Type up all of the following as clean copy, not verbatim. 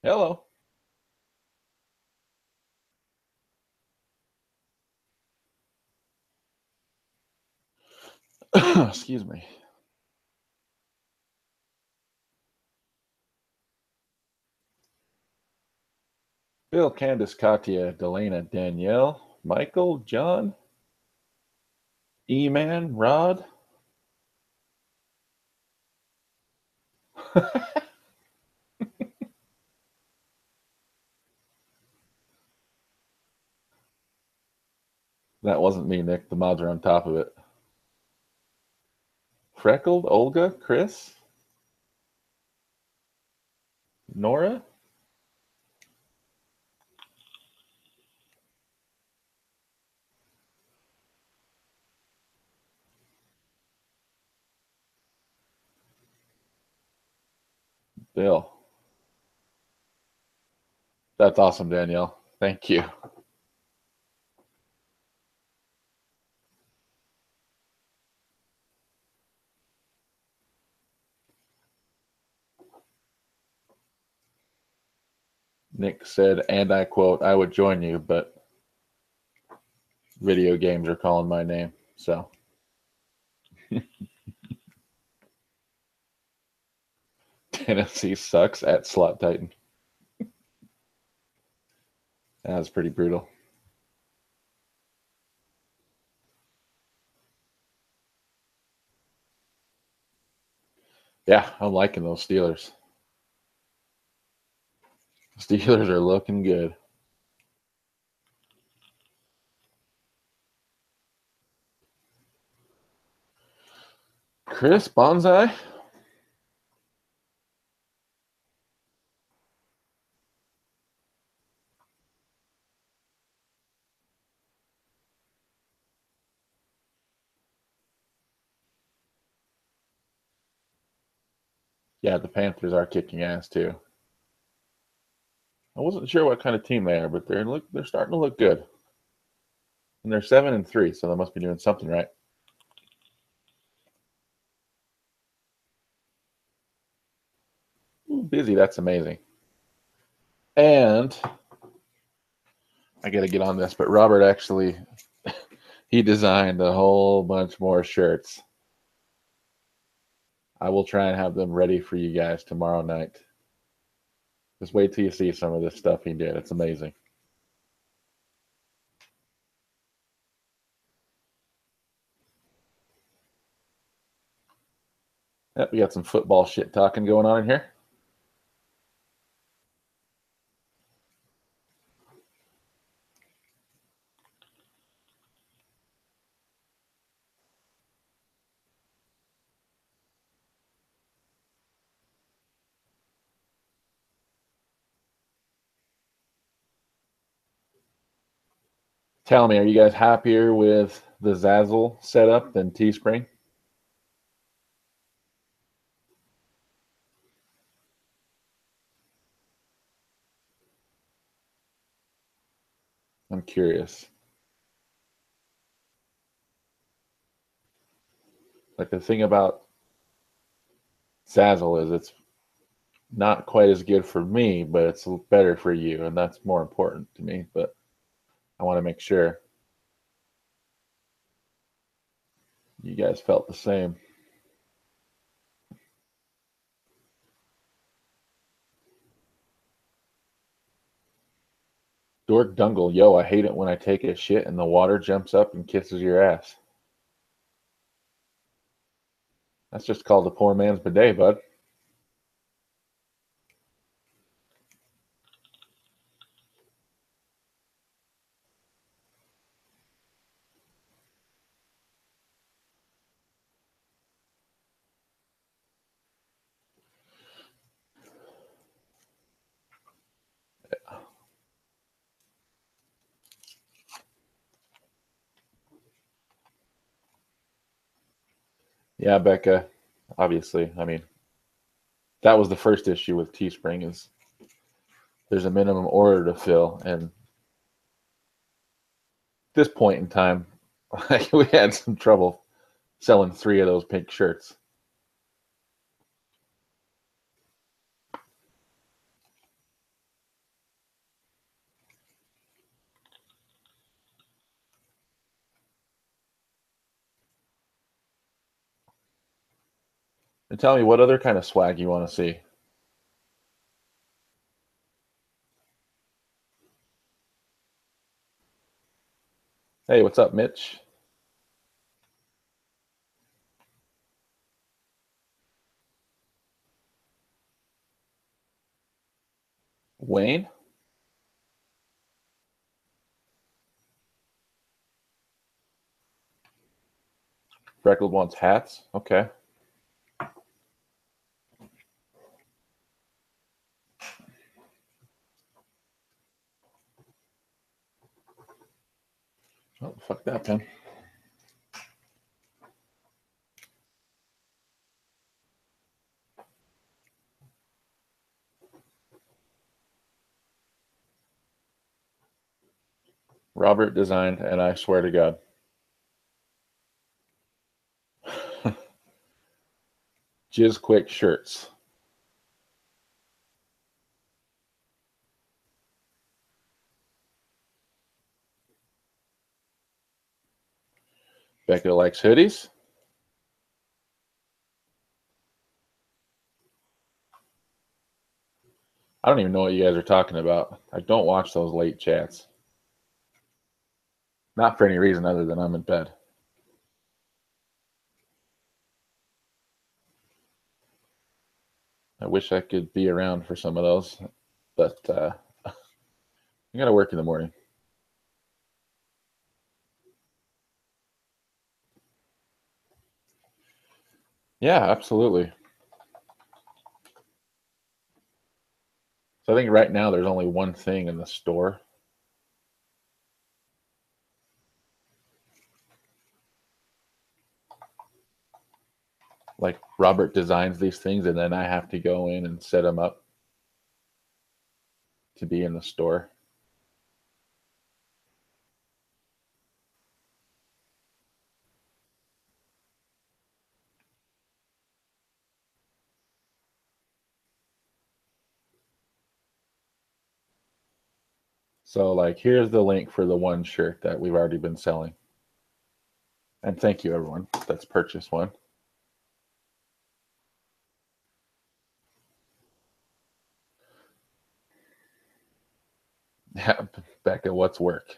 Hello. Excuse me. Bill, Candace, Katya, Delana, Danielle, Michael, John, E-Man, Rod. That wasn't me, Nick. The mods are on top of it. Freckled, Olga, Chris, Nora. Bill. That's awesome, Danielle. Thank you. Nick said, and I quote, I would join you, but video games are calling my name. So Tennessee sucks at Slot Titan. That was pretty brutal. Yeah, I'm liking those Steelers. Steelers are looking good. Chris Bonsai. Yeah, the Panthers are kicking ass too. I wasn't sure what kind of team they are, but they're starting to look good. And they're 7-3, so they must be doing something right. Ooh, busy, that's amazing. And I got to get on this, but Robert actually he designed a whole bunch more shirts. I will try and have them ready for you guys tomorrow night. Just wait till you see some of this stuff he did. It's amazing. Yep, we got some football shit talking going on in here. Tell me, are you guys happier with the Zazzle setup than Teespring? I'm curious. Like the thing about Zazzle is it's not quite as good for me, but it's better for you, and that's more important to me. But I want to make sure you guys felt the same. Dork Dungle, yo, I hate it when I take a shit and the water jumps up and kisses your ass. That's just called a poor man's bidet, bud. Yeah, Becca, obviously. I mean, that was the first issue with Teespring is there's a minimum order to fill, and at this point in time, we had some trouble selling 3 of those pink shirts. And tell me what other kind of swag you want to see. Hey, what's up, Mitch? Wayne? Freckled wants hats. Okay. Oh, fuck that pen. Robert designed, and I swear to God. Jizz Quick shirts. Becca likes hoodies. I don't even know what you guys are talking about. I don't watch those late chats. Not for any reason other than I'm in bed. I wish I could be around for some of those, but I got to work in the morning. Yeah, absolutely. So I think right now there's only one thing in the store. Like Robert designs these things, and then I have to go in and set them up to be in the store. So like here's the link for the one shirt that we've already been selling. And thank you everyone that's purchased one. Yeah, Becca, what's work?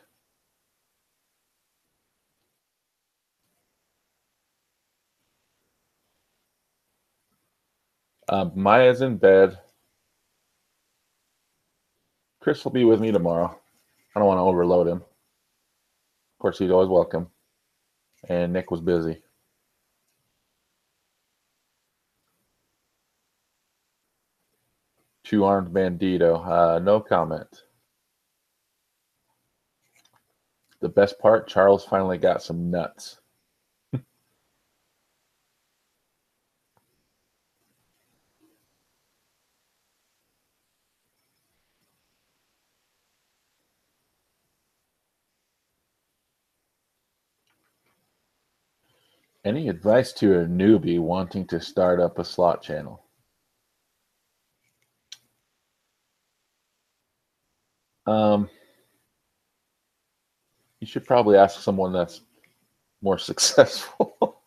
Maya's in bed. Chris will be with me tomorrow. I don't want to overload him. Of course, he's always welcome. And Nick was busy. Two-armed bandito. No comment. The best part, Charles finally got some nuts. Any advice to a newbie wanting to start up a slot channel? You should probably ask someone that's more successful.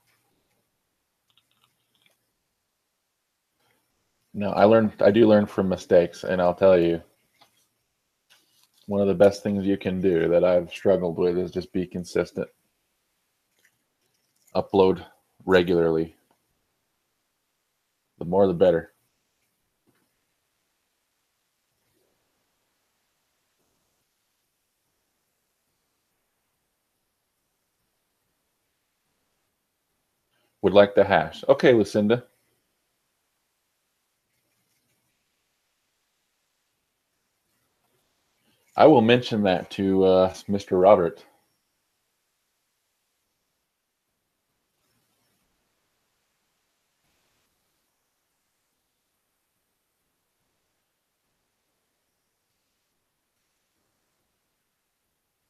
No, I do learn from mistakes, and I'll tell you, one of the best things you can do that I've struggled with is just be consistent. Upload regularly. The more the better. Would like the hash. Okay, Lucinda. I will mention that to Mr. Robert.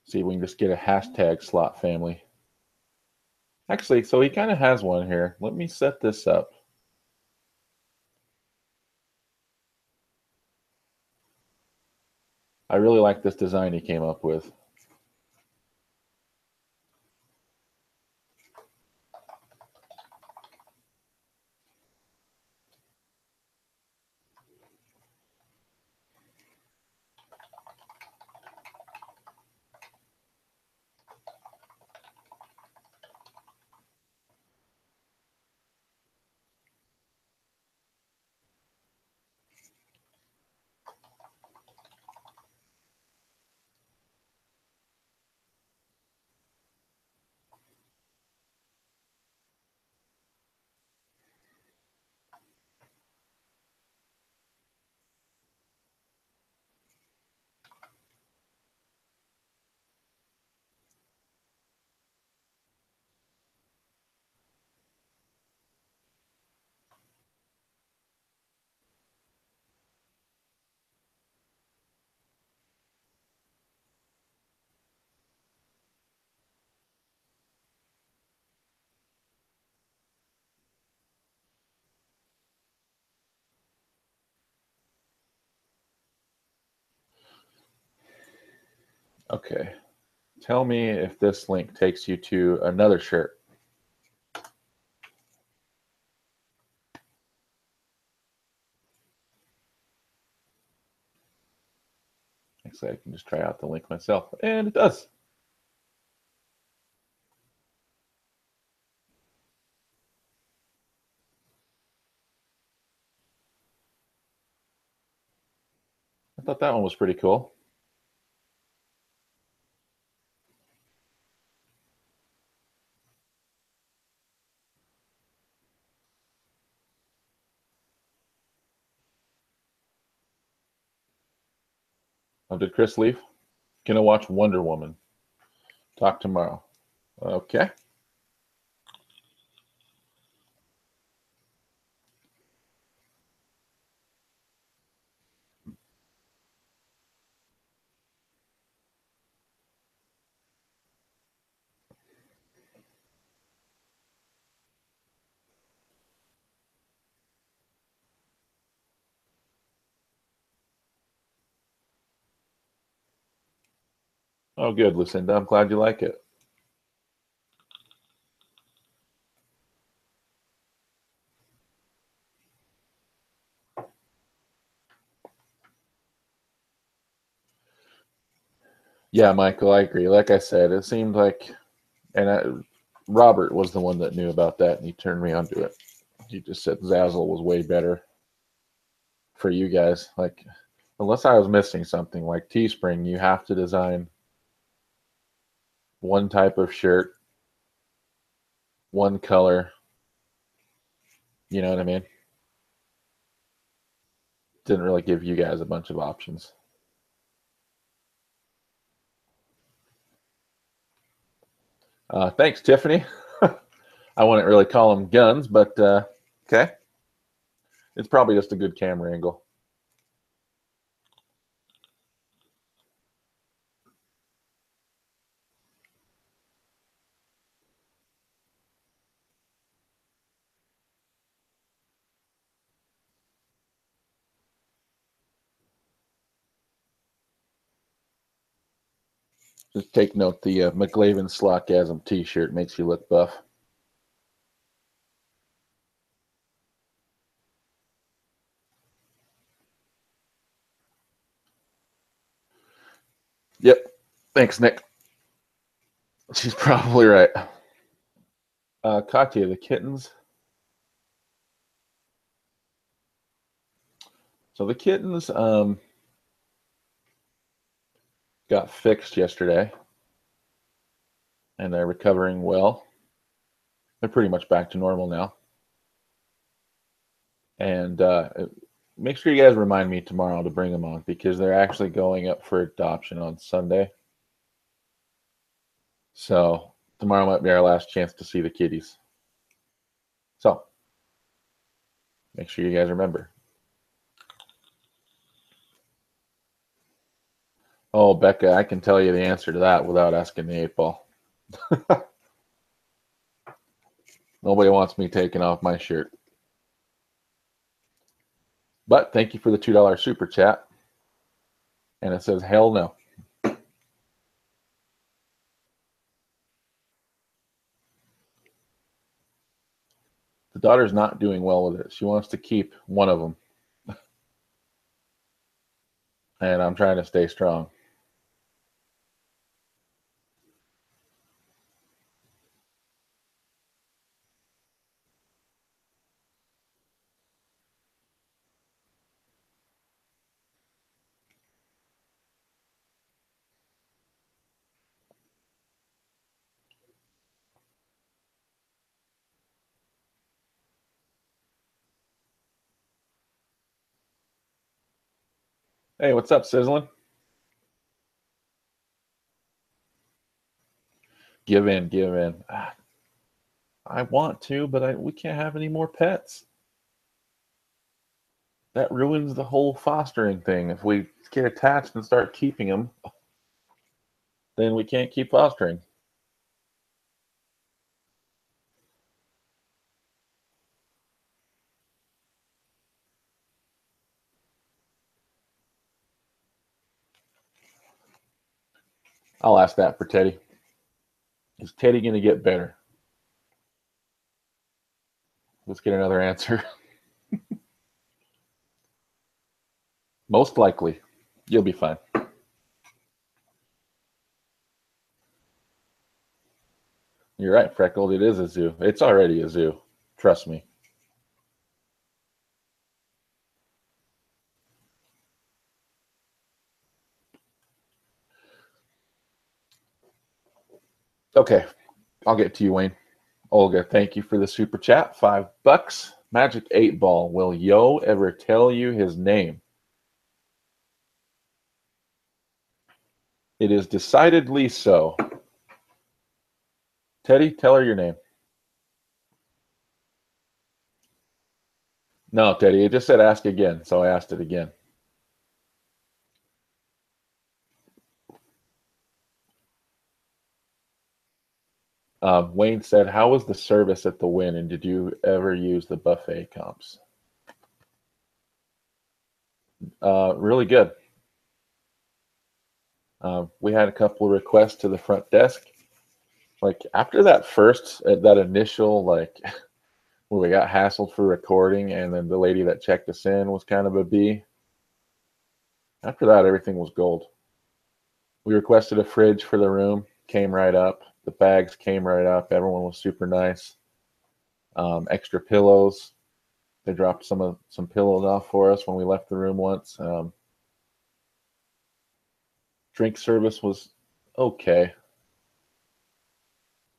See if we can just get a hashtag slot family. Actually, so he kind of has one here. Let me set this up. I really like this design he came up with. Okay. Tell me if this link takes you to another shirt. Actually, I can just try out the link myself. And it does. I thought that one was pretty cool. Oh, did Chris leave? Gonna watch Wonder Woman. Talk tomorrow. Okay. Oh, good, Lucinda. I'm glad you like it. Yeah, Michael, I agree. Like I said, it seemed like, Robert was the one that knew about that, and he turned me onto it. He just said Zazzle was way better for you guys. Like, unless I was missing something, like Teespring, you have to design one type of shirt, one color. You know what I mean? Didn't really give you guys a bunch of options. Thanks, Tiffany. I wouldn't really call them guns, but okay. It's probably just a good camera angle. Just take note, the McGlaven's SLOTGASM t-shirt makes you look buff. Yep. Thanks, Nick. She's probably right. Katya, the kittens. So the kittens got fixed yesterday, and they're recovering well. They're pretty much back to normal now. And make sure you guys remind me tomorrow to bring them on, because they're actually going up for adoption on Sunday. So tomorrow might be our last chance to see the kitties. So make sure you guys remember. Oh, Becca, I can tell you the answer to that without asking the 8-ball. Nobody wants me taking off my shirt. But thank you for the $2 super chat. And it says, hell no. The daughter's not doing well with it. She wants to keep one of them. And I'm trying to stay strong. Hey, what's up, Sizzling? Give in, give in. I want to, but we can't have any more pets. That ruins the whole fostering thing. If we get attached and start keeping them, then we can't keep fostering. I'll ask that for Teddy. Is Teddy going to get better? Let's get another answer. Most likely. You'll be fine. You're right, Freckled. It is a zoo. It's already a zoo. Trust me. Okay. I'll get to you, Wayne. Olga, thank you for the super chat. $5. Magic 8 Ball. Will Yo ever tell you his name? It is decidedly so. Teddy, tell her your name. No, Teddy, it just said ask again, so I asked it again. Wayne said, how was the service at the Wynn, and did you ever use the buffet comps? Really good. We had a couple of requests to the front desk. Like after that initial, like when we got hassled for recording, and then the lady that checked us in was kind of a B. After that, everything was gold. We requested a fridge for the room, came right up. The bags came right up. Everyone was super nice. Extra pillows. They dropped some pillows off for us when we left the room once. Drink service was okay.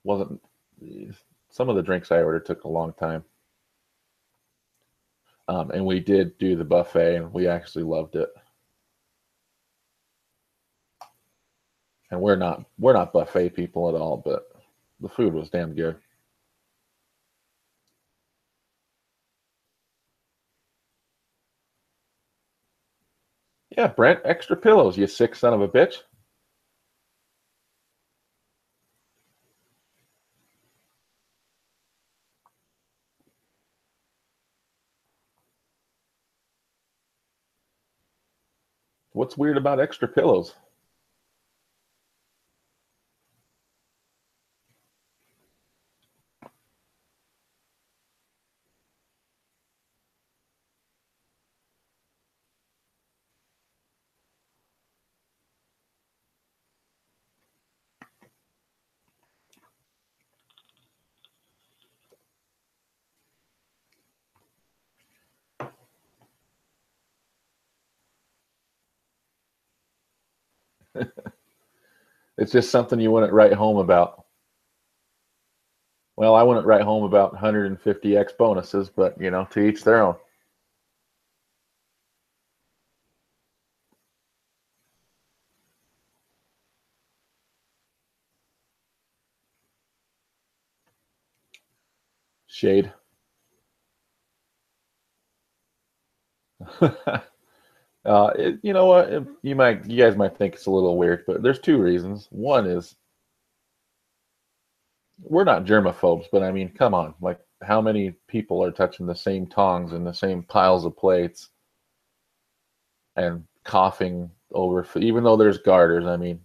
Wasn't some of the drinks I ordered took a long time. And we did do the buffet, and we actually loved it. And we're not buffet people at all, but the food was damn good. Yeah, Brent, extra pillows, you sick son of a bitch. What's weird about extra pillows? It's just something you wouldn't write home about. Well, I wouldn't write home about 150x bonuses, but to each their own. Shade. You know what? You guys might think it's a little weird, but there's two reasons. One is we're not germaphobes, but I mean, come on, like how many people are touching the same tongs and the same piles of plates and coughing over, even though there's garters? I mean,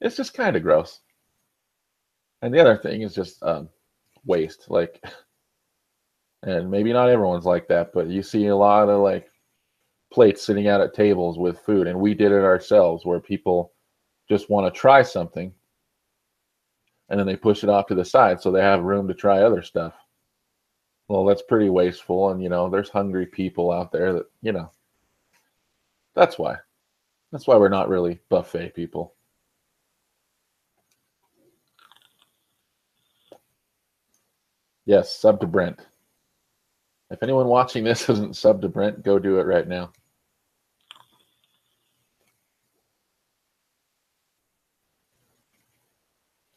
it's just kind of gross. And the other thing is just waste, like, and maybe not everyone's like that, but you see a lot of like plates sitting out at tables with food, and we did it ourselves where people just want to try something and then they push it off to the side so they have room to try other stuff. Well, that's pretty wasteful, and there's hungry people out there that that's why we're not really buffet people. Yes, sub to Brent. If anyone watching this isn't sub to Brent, go do it right now.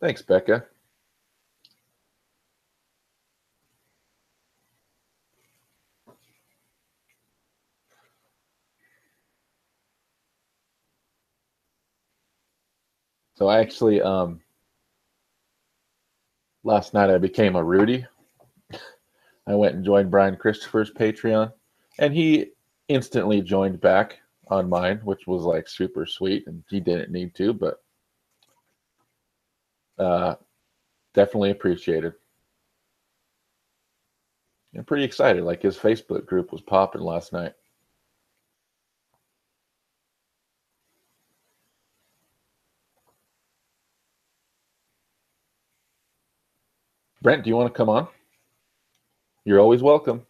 Thanks, Becca. So I actually, last night I became a Rudy. I went and joined Brian Christopher's Patreon, and he instantly joined back on mine, which was like super sweet, and he didn't need to, but Definitely appreciated. I'm pretty excited. Like his Facebook group was popping last night. Brent, do you want to come on? You're always welcome.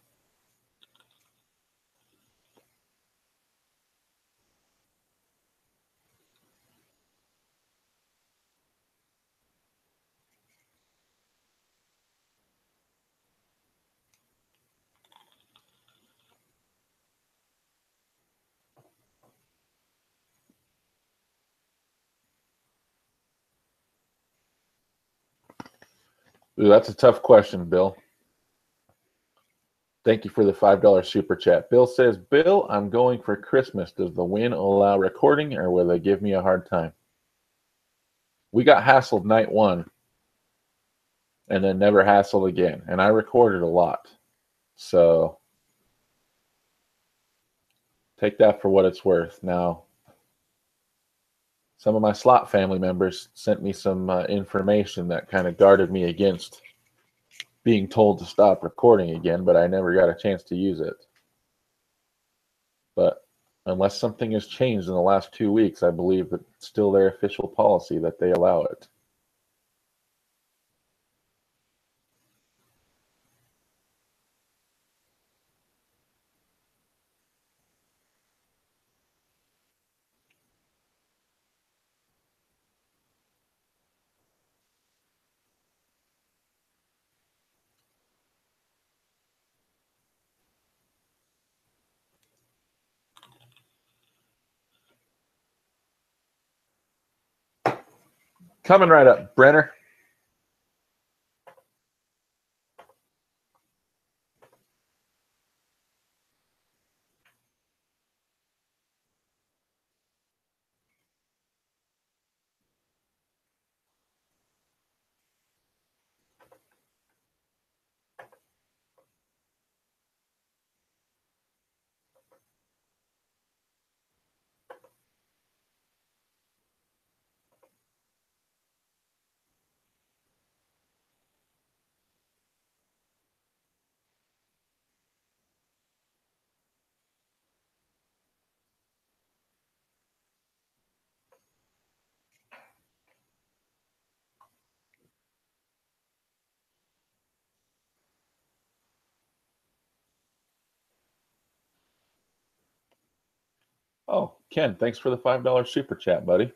Ooh, that's a tough question, Bill. Thank you for the $5 super chat. Bill says, Bill, I'm going for Christmas. Does the win allow recording or will they give me a hard time? We got hassled night one and then never hassled again. And I recorded a lot. So take that for what it's worth. Now, some of my slot family members sent me some information that kind of guarded me against being told to stop recording again, but I never got a chance to use it. But unless something has changed in the last 2 weeks, I believe that it's still their official policy that they allow it. Coming right up, Brenner. Oh, Ken, thanks for the $5 super chat, buddy.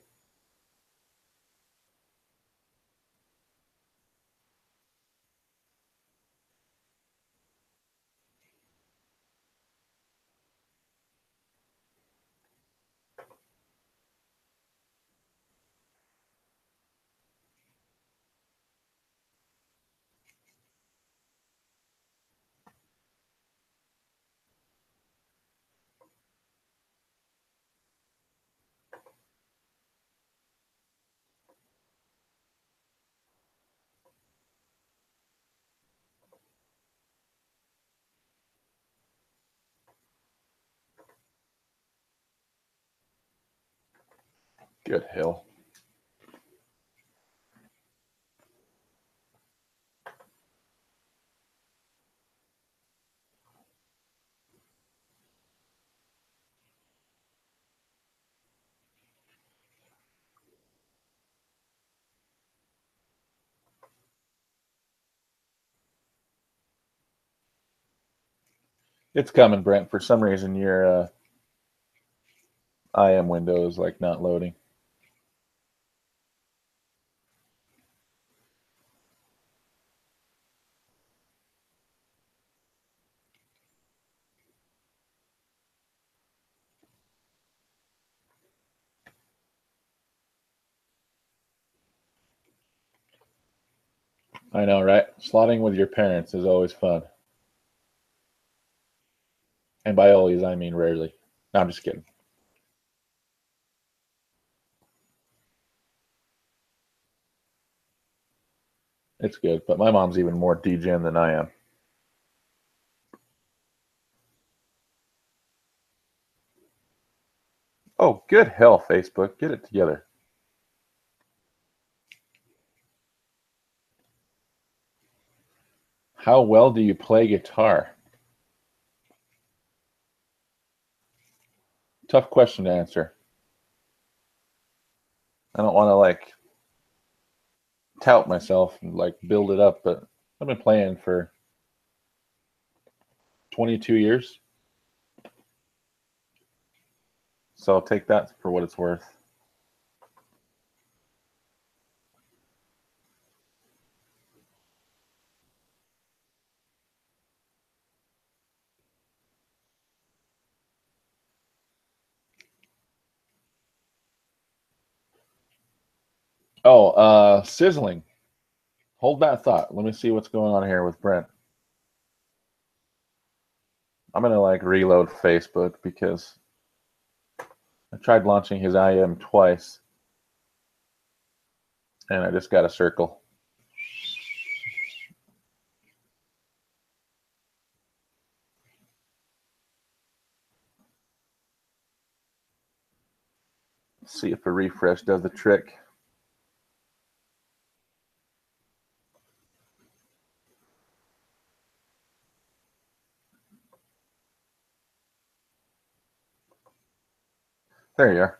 Good hell. It's coming, Brent. For some reason, your IM window is like not loading. I know, right? Slotting with your parents is always fun. And by always, I mean rarely. No, I'm just kidding. It's good, but my mom's even more degen than I am. Oh, good hell, Facebook. Get it together. How well do you play guitar? Tough question to answer. I don't want to like tout myself and like build it up, but I've been playing for 22 years. So I'll take that for what it's worth. Oh, sizzling. Hold that thought. Let me see what's going on here with Brent. I'm gonna like reload Facebook because I tried launching his IM twice and I just got a circle. Let's see if a refresh does the trick. There you are.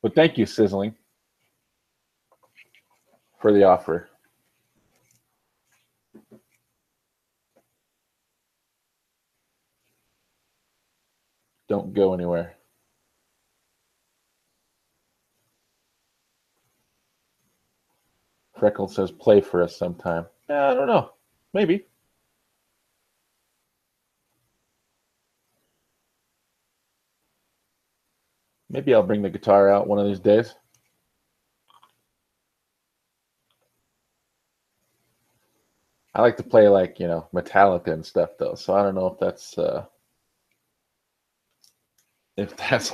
But thank you, Sizzling, for the offer. Don't go anywhere. Freckle says play for us sometime. I don't know. Maybe. Maybe I'll bring the guitar out one of these days. I like to play like, you know, Metallica and stuff though. So I don't know if that's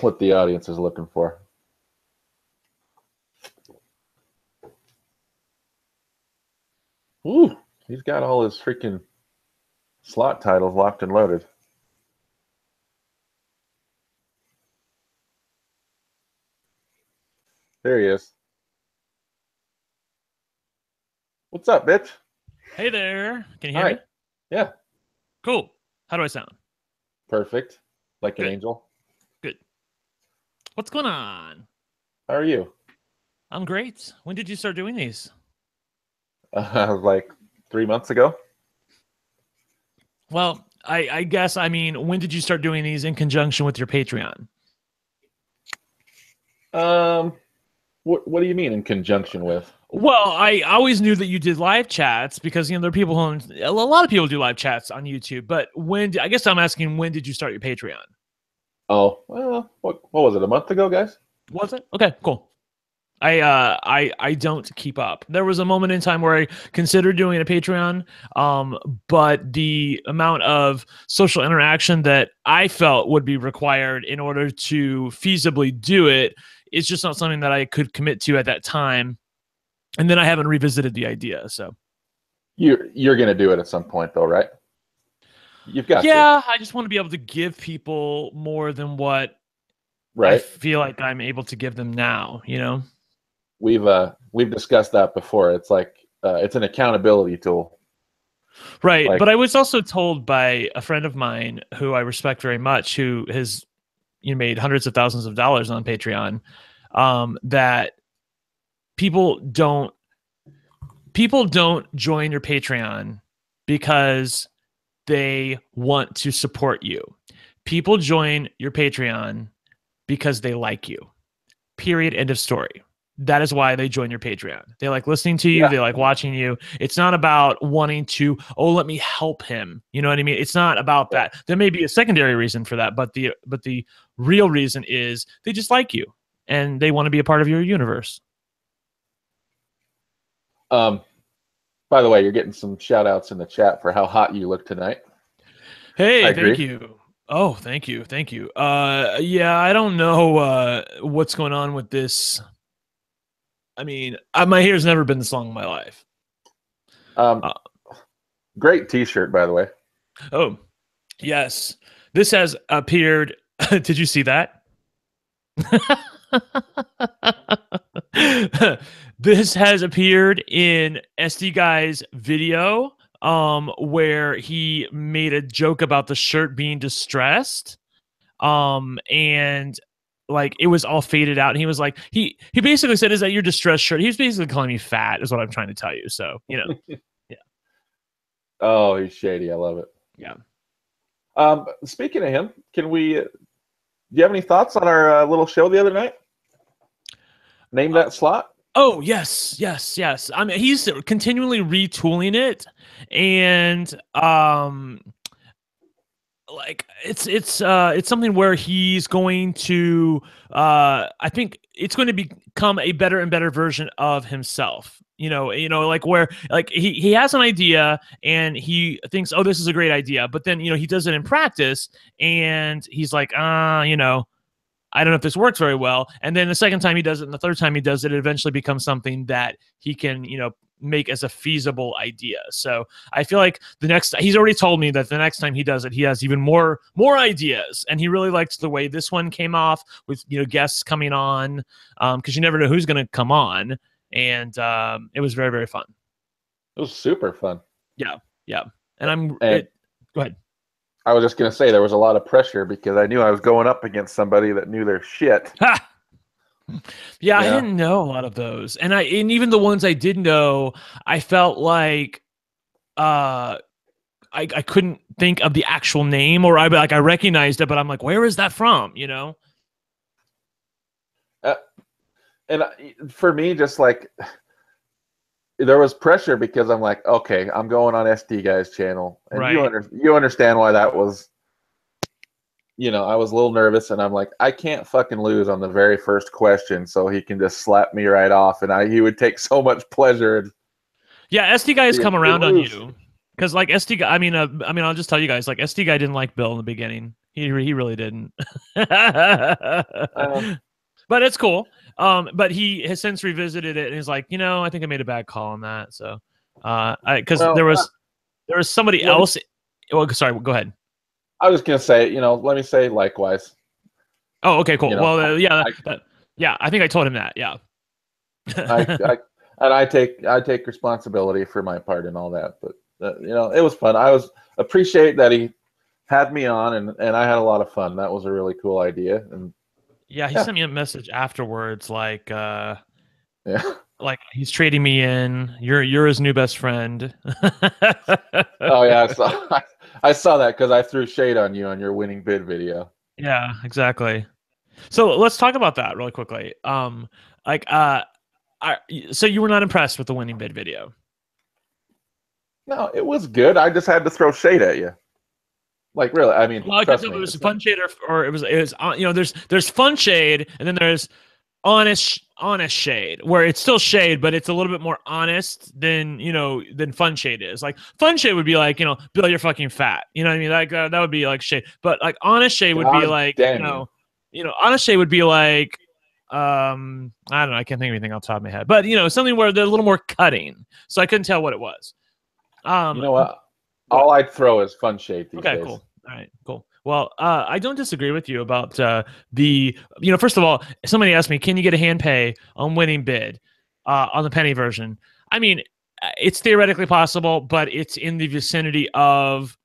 what the audience is looking for. Ooh, he's got all his freaking slot titles locked and loaded. There he is. What's up, bitch? Hey there. Can you hear me? Yeah. Cool. How do I sound? Perfect. Like Good. an angel. Good. What's going on? How are you? I'm great. When did you start doing these? Like 3 months ago. Well, I guess, I mean, when did you start doing these in conjunction with your Patreon? What do you mean in conjunction with? Well, I always knew that you did live chats because, you know, there are people who, a lot of people do live chats on YouTube, but I guess I'm asking, when did you start your Patreon? Oh, well, what was it, a month ago, guys? Was it? Okay, cool. I don't keep up. There was a moment in time where I considered doing a Patreon, but the amount of social interaction that I felt would be required in order to feasibly do it is just not something that I could commit to at that time. And then I haven't revisited the idea. So You're gonna do it at some point, though, right? You've got to. I just want to be able to give people more than what I feel like I'm able to give them now. You know. We've discussed that before. It's like it's an accountability tool. Right. But I was also told by a friend of mine who I respect very much, who has made hundreds of thousands of dollars on Patreon, that people don't join your Patreon because they want to support you. People join your Patreon because they like you. Period. End of story. That is why they join your Patreon. They like listening to you. Yeah. They like watching you. It's not about wanting to, let me help him. You know what I mean? It's not about that. There may be a secondary reason for that, but the real reason is they just like you and they want to be a part of your universe. By the way, you're getting some shout outs in the chat for how hot you look tonight. Hey, thank you. Oh, thank you. Thank you. Yeah, I don't know what's going on with this. I mean, my hair's never been this long in my life. Great t-shirt, by the way. Oh, yes. This has appeared. Did you see that? This has appeared in SD Guy's video, where he made a joke about the shirt being distressed, and like it was all faded out, and he was like, he basically said, "Is that your distressed shirt?" He was basically calling me fat, is what I'm trying to tell you. So you know, yeah. Oh, he's shady. I love it. Yeah. Speaking of him, can we? Do you have any thoughts on our little show the other night? Name that slot. Oh yes. I mean, he's continually retooling it, and like it's something where he's going to I think it's going to become a better and better version of himself. Like where like he has an idea and he thinks, oh, this is a great idea, but then he does it in practice and he's like, I don't know if this works very well. And then the second time he does it and the third time he does it, it eventually becomes something that he can, make as a feasible idea. So I feel like he's already told me that the next time he does it, he has even more ideas. And he really liked the way this one came off with, guests coming on, because you never know who's going to come on. And it was very, very fun. It was super fun. Yeah. And go ahead. I was just going to say there was a lot of pressure because I knew I was going up against somebody that knew their shit. Yeah, I didn't know a lot of those. And even the ones I did know, I felt like I couldn't think of the actual name, or I recognized it, but I'm like, where is that from? And for me, just like there was pressure because I'm like, okay, I'm going on SD Guy's channel, and right. you understand why that was. I was a little nervous, and I'm like, I can't fucking lose on the very first question, so he can just slap me right off, and he would take so much pleasure. Yeah, SD Guy has come around on you, because like SD Guy, I mean, I'll just tell you guys, like SD Guy didn't like Bill in the beginning. He really didn't. But it's cool. But he has since revisited it and he's like, I think I made a bad call on that. So, because there was somebody else. Well, sorry, go ahead. I was going to say, let me say likewise. Oh, okay, cool. Well, yeah, I think I told him that. Yeah. I take responsibility for my part and all that, but it was fun. I appreciate that he had me on, and I had a lot of fun. That was a really cool idea. And he sent me a message afterwards, like, like he's trading me in. You're his new best friend. Oh yeah, I saw that because I threw shade on you on your winning bid video. Yeah, exactly. So let's talk about that really quickly. So you were not impressed with the winning bid video? No, it was good. I just had to throw shade at you. Like really, I mean, well, it was fun shade, or it was there's fun shade, and then there's honest shade, where it's still shade, but it's a little bit more honest than than fun shade is. Like fun shade would be like, Bill, you're fucking fat. You know what I mean? Like that would be like shade. But like honest shade would be like, honest shade would be like, I don't know, I can't think of anything off the top of my head. But something where they're a little more cutting. So I couldn't tell what it was. You know what? All I'd throw is fun shade these days. Cool. All right, cool. Well, I don't disagree with you about first of all, somebody asked me, can you get a hand pay on winning bid on the penny version? I mean, it's theoretically possible, but it's in the vicinity of,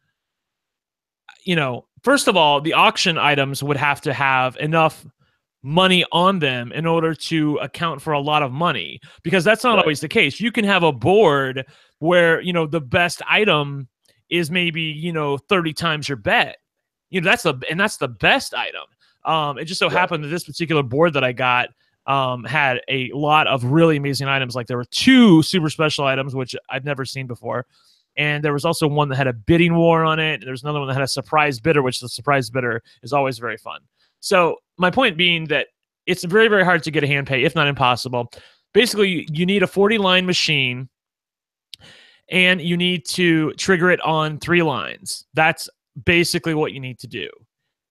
first of all, the auction items would have to have enough money on them in order to account for a lot of money, because that's not always the case. You can have a board where, the best item is maybe, 30 times your bet. That's the best item. It just so happened that this particular board that I got had a lot of really amazing items. Like there were 2 super special items, which I've never seen before. And there was also one that had a bidding war on it. And there was another one that had a surprise bidder, which the surprise bidder is always very fun. So my point being that it's very, very hard to get a hand pay, if not impossible. Basically, you need a 40-line machine, and you need to trigger it on 3 lines. That's basically what you need to do.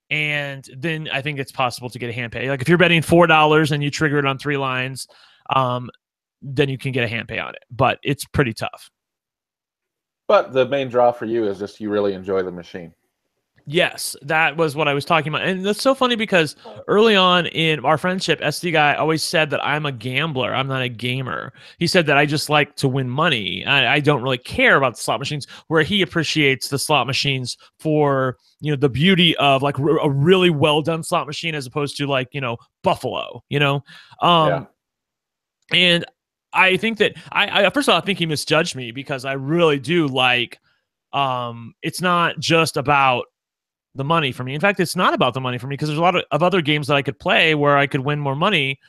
And then I think it's possible to get a hand pay. Like if you're betting $4 and you trigger it on 3 lines, then you can get a hand pay on it. But it's pretty tough. But the main draw for you is just you really enjoy the machine. Yes, that was what I was talking about. And that's so funny because early on in our friendship, SD guy always said that I'm a gambler. I'm not a gamer. He said that I just like to win money. I don't really care about the slot machines, where he appreciates the slot machines for, the beauty of like a really well done slot machine as opposed to like, Buffalo, Yeah. And I think that I first of all, I think he misjudged me because I really do like, it's not just about the money for me. In fact, it's not about the money for me because there's a lot of other games that I could play where I could win more money,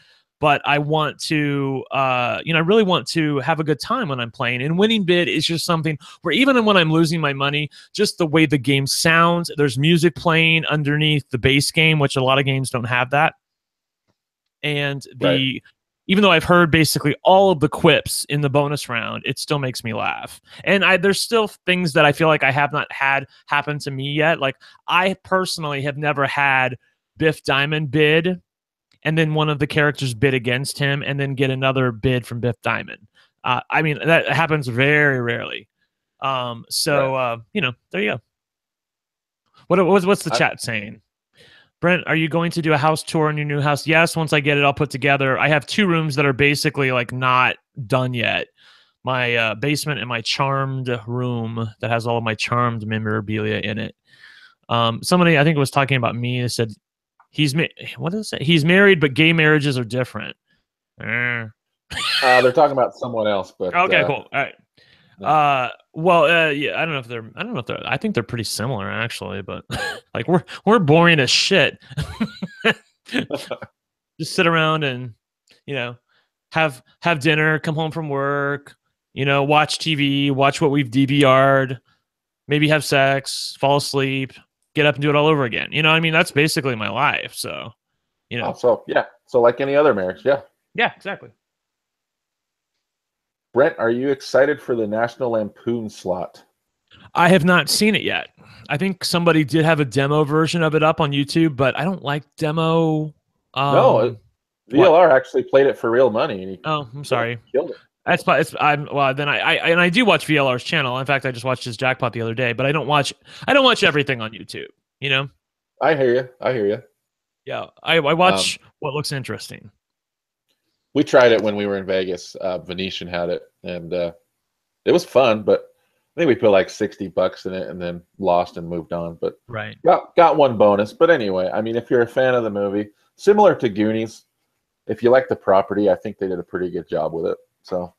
but I want to, I really want to have a good time when I'm playing. And winning bid is just something where even when I'm losing my money, just the way the game sounds, there's music playing underneath the base game, which a lot of games don't have that. And even though I've heard basically all of the quips in the bonus round, it still makes me laugh. And there's still things that I feel like I have not had happen to me yet. Like I personally have never had Biff Diamond bid and then one of the characters bid against him and then get another bid from Biff Diamond. I mean, that happens very rarely. There you go. What's the chat saying? Brent, are you going to do a house tour in your new house? Yes, once I get it all put together. I have 2 rooms that are basically like not done yet. My basement and my charmed room that has all of my charmed memorabilia in it. Somebody, I think, was talking about me. They said what is it? He's married, but gay marriages are different. They're talking about someone else, but okay, cool. All right. Yeah, I don't know if they're, I think they're pretty similar actually, but like we're boring as shit. Just sit around and, have dinner, come home from work, watch TV, watch what we've DVR'd, maybe have sex, fall asleep, get up and do it all over again. I mean, that's basically my life. So, So like any other marriage. Yeah. Yeah, exactly. Brent, are you excited for the National Lampoon slot? I have not seen it yet. I think somebody did have a demo version of it up on YouTube, but I don't like demo. No, VLR actually played it for real money. And I'm sorry. Killed it. I do watch VLR's channel. In fact, I just watched his jackpot the other day, but I don't watch everything on YouTube. I hear you. Yeah, I watch what looks interesting. We tried it when we were in Vegas. Venetian had it, and it was fun, but I think we put like $60 in it and then lost and moved on. But got one bonus. But anyway, I mean, if you're a fan of the movie, similar to Goonies, if you like the property, I think they did a pretty good job with it. So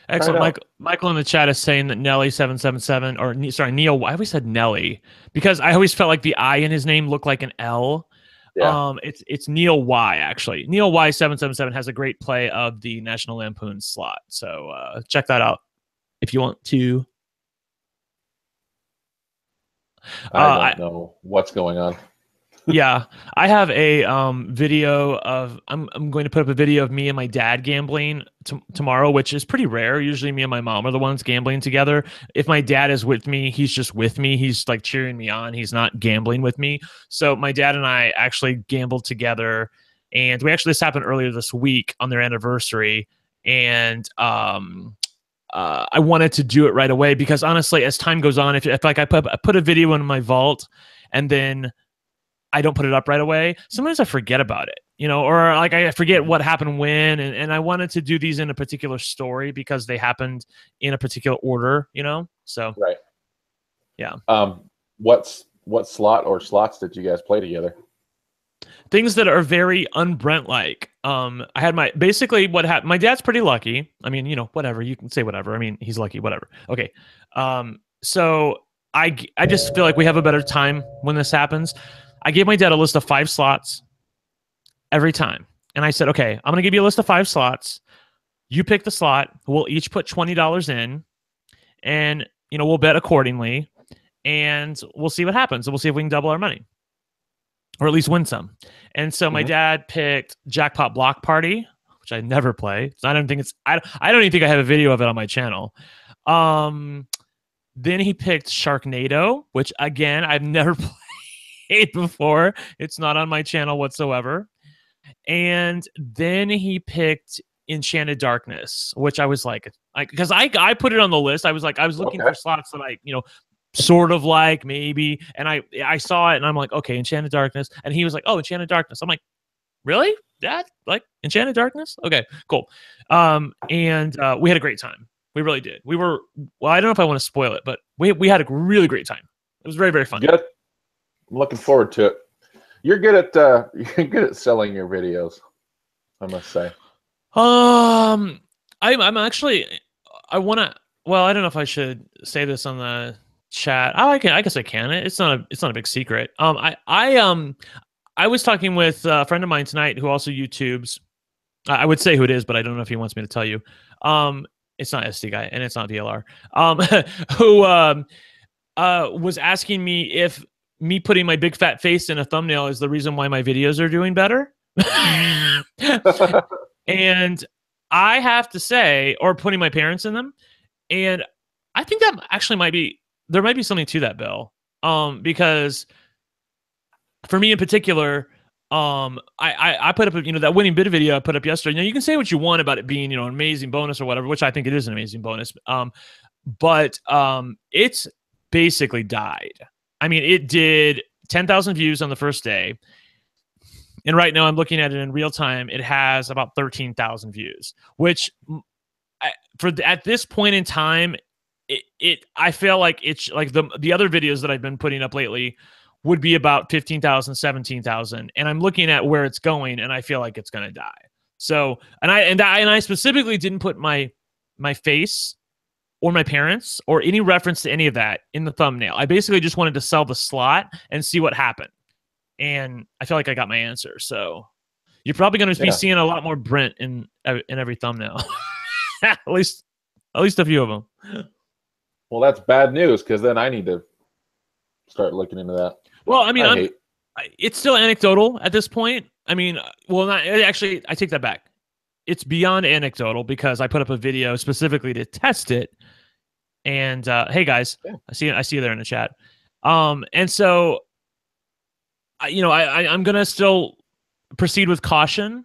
excellent. Michael in the chat is saying that Nelly 777, or sorry, Neil. I always said Nelly because I always felt like the I in his name looked like an L. Yeah. It's Neil Y actually. Neil Y 777 has a great play of the National Lampoon slot. So check that out if you want to. I don't know what's going on. Yeah, I have a video of I'm going to put up a video of me and my dad gambling tomorrow, which is pretty rare. Usually me and my mom are the ones gambling together. If my dad is with me, he's just with me. He's like cheering me on. He's not gambling with me. So my dad and I actually gambled together, and this happened earlier this week on their anniversary. And I wanted to do it right away because honestly, as time goes on, if like I put a video in my vault and then I don't put it up right away, sometimes I forget about it, or like I forget what happened when, and I wanted to do these in a particular story because they happened in a particular order, so. Right. Yeah. What slot or slots did you guys play together? Things that are very un-Brent-like. I had what happened. My dad's pretty lucky. I mean, whatever, you can say whatever. I mean, he's lucky, whatever. Okay. So I just feel like we have a better time when this happens. I gave my dad a list of 5 slots every time. And I said, okay, I'm going to give you a list of 5 slots. You pick the slot. We'll each put $20 in. And, we'll bet accordingly. And we'll see what happens. And we'll see if we can double our money. Or at least win some. And so my dad picked Jackpot Block Party, which I never play. So I don't even think I have a video of it on my channel. Then he picked Sharknado, which, again, I've never played before. It's not on my channel whatsoever. And then he picked Enchanted Darkness, which I was like because I put it on the list. I was looking for slots that sort of like, maybe. And I saw it and I'm like, okay, Enchanted Darkness. And he was like, oh, Enchanted Darkness. I'm like, really? That, like, Enchanted Darkness? Okay, cool. And we had a great time. We really did. We were, well, I don't know if I want to spoil it, but we had a really great time. It was very, very fun. Good. I'm looking forward to it. You're good at selling your videos, I must say. I'm actually, I want to, well, I don't know if I should say this on the chat. Oh, I guess I can. It's not a big secret. I was talking with a friend of mine tonight who also YouTubes. I would say who it is, but I don't know if he wants me to tell you. It's not SD guy and it's not VLR. Who was asking me if me putting my big fat face in a thumbnail is the reason why my videos are doing better. And I have to say, or putting my parents in them, and I think that actually there might be something to that, Bill. Because for me in particular, I put up, that winning bid video I put up yesterday. You can say what you want about it being, an amazing bonus or whatever, which I think it is an amazing bonus. But it's basically died. I mean, it did 10,000 views on the first day. And right now I'm looking at it in real time. It has about 13,000 views, which at this point in time, I feel like it's like the other videos that I've been putting up lately would be about 15,000, 17,000. And I'm looking at where it's going and I feel like it's going to die. So, and I specifically didn't put my face or my parents or any reference to any of that in the thumbnail. I basically just wanted to sell the slot and see what happened. And I feel like I got my answer. So you're probably going to be seeing a lot more Brent in every thumbnail. at least a few of them. Well, that's bad news, because then I need to start looking into that. Well, I mean, it's still anecdotal at this point. I mean, well, not actually. I take that back. It's beyond anecdotal because I put up a video specifically to test it. And hey, guys, I see you there in the chat. And so, I'm gonna still proceed with caution,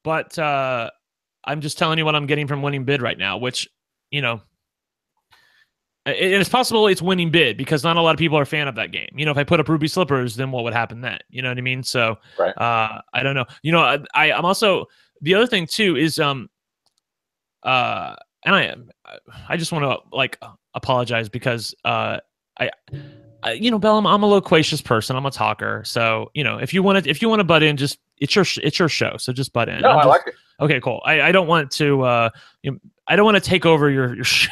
but I'm just telling you what I'm getting from winning bid right now, which it's possible it's winning bid because not a lot of people are a fan of that game. If I put up Ruby Slippers, then what would happen then? You know what I mean? So right. I don't know. I'm also, the other thing too is and I just want to apologize because Bell, I'm a loquacious person. I'm a talker. So if you want to butt in, just it's your show. So just butt in. No, I like it. Okay, cool. I don't want to I don't want to take over your show.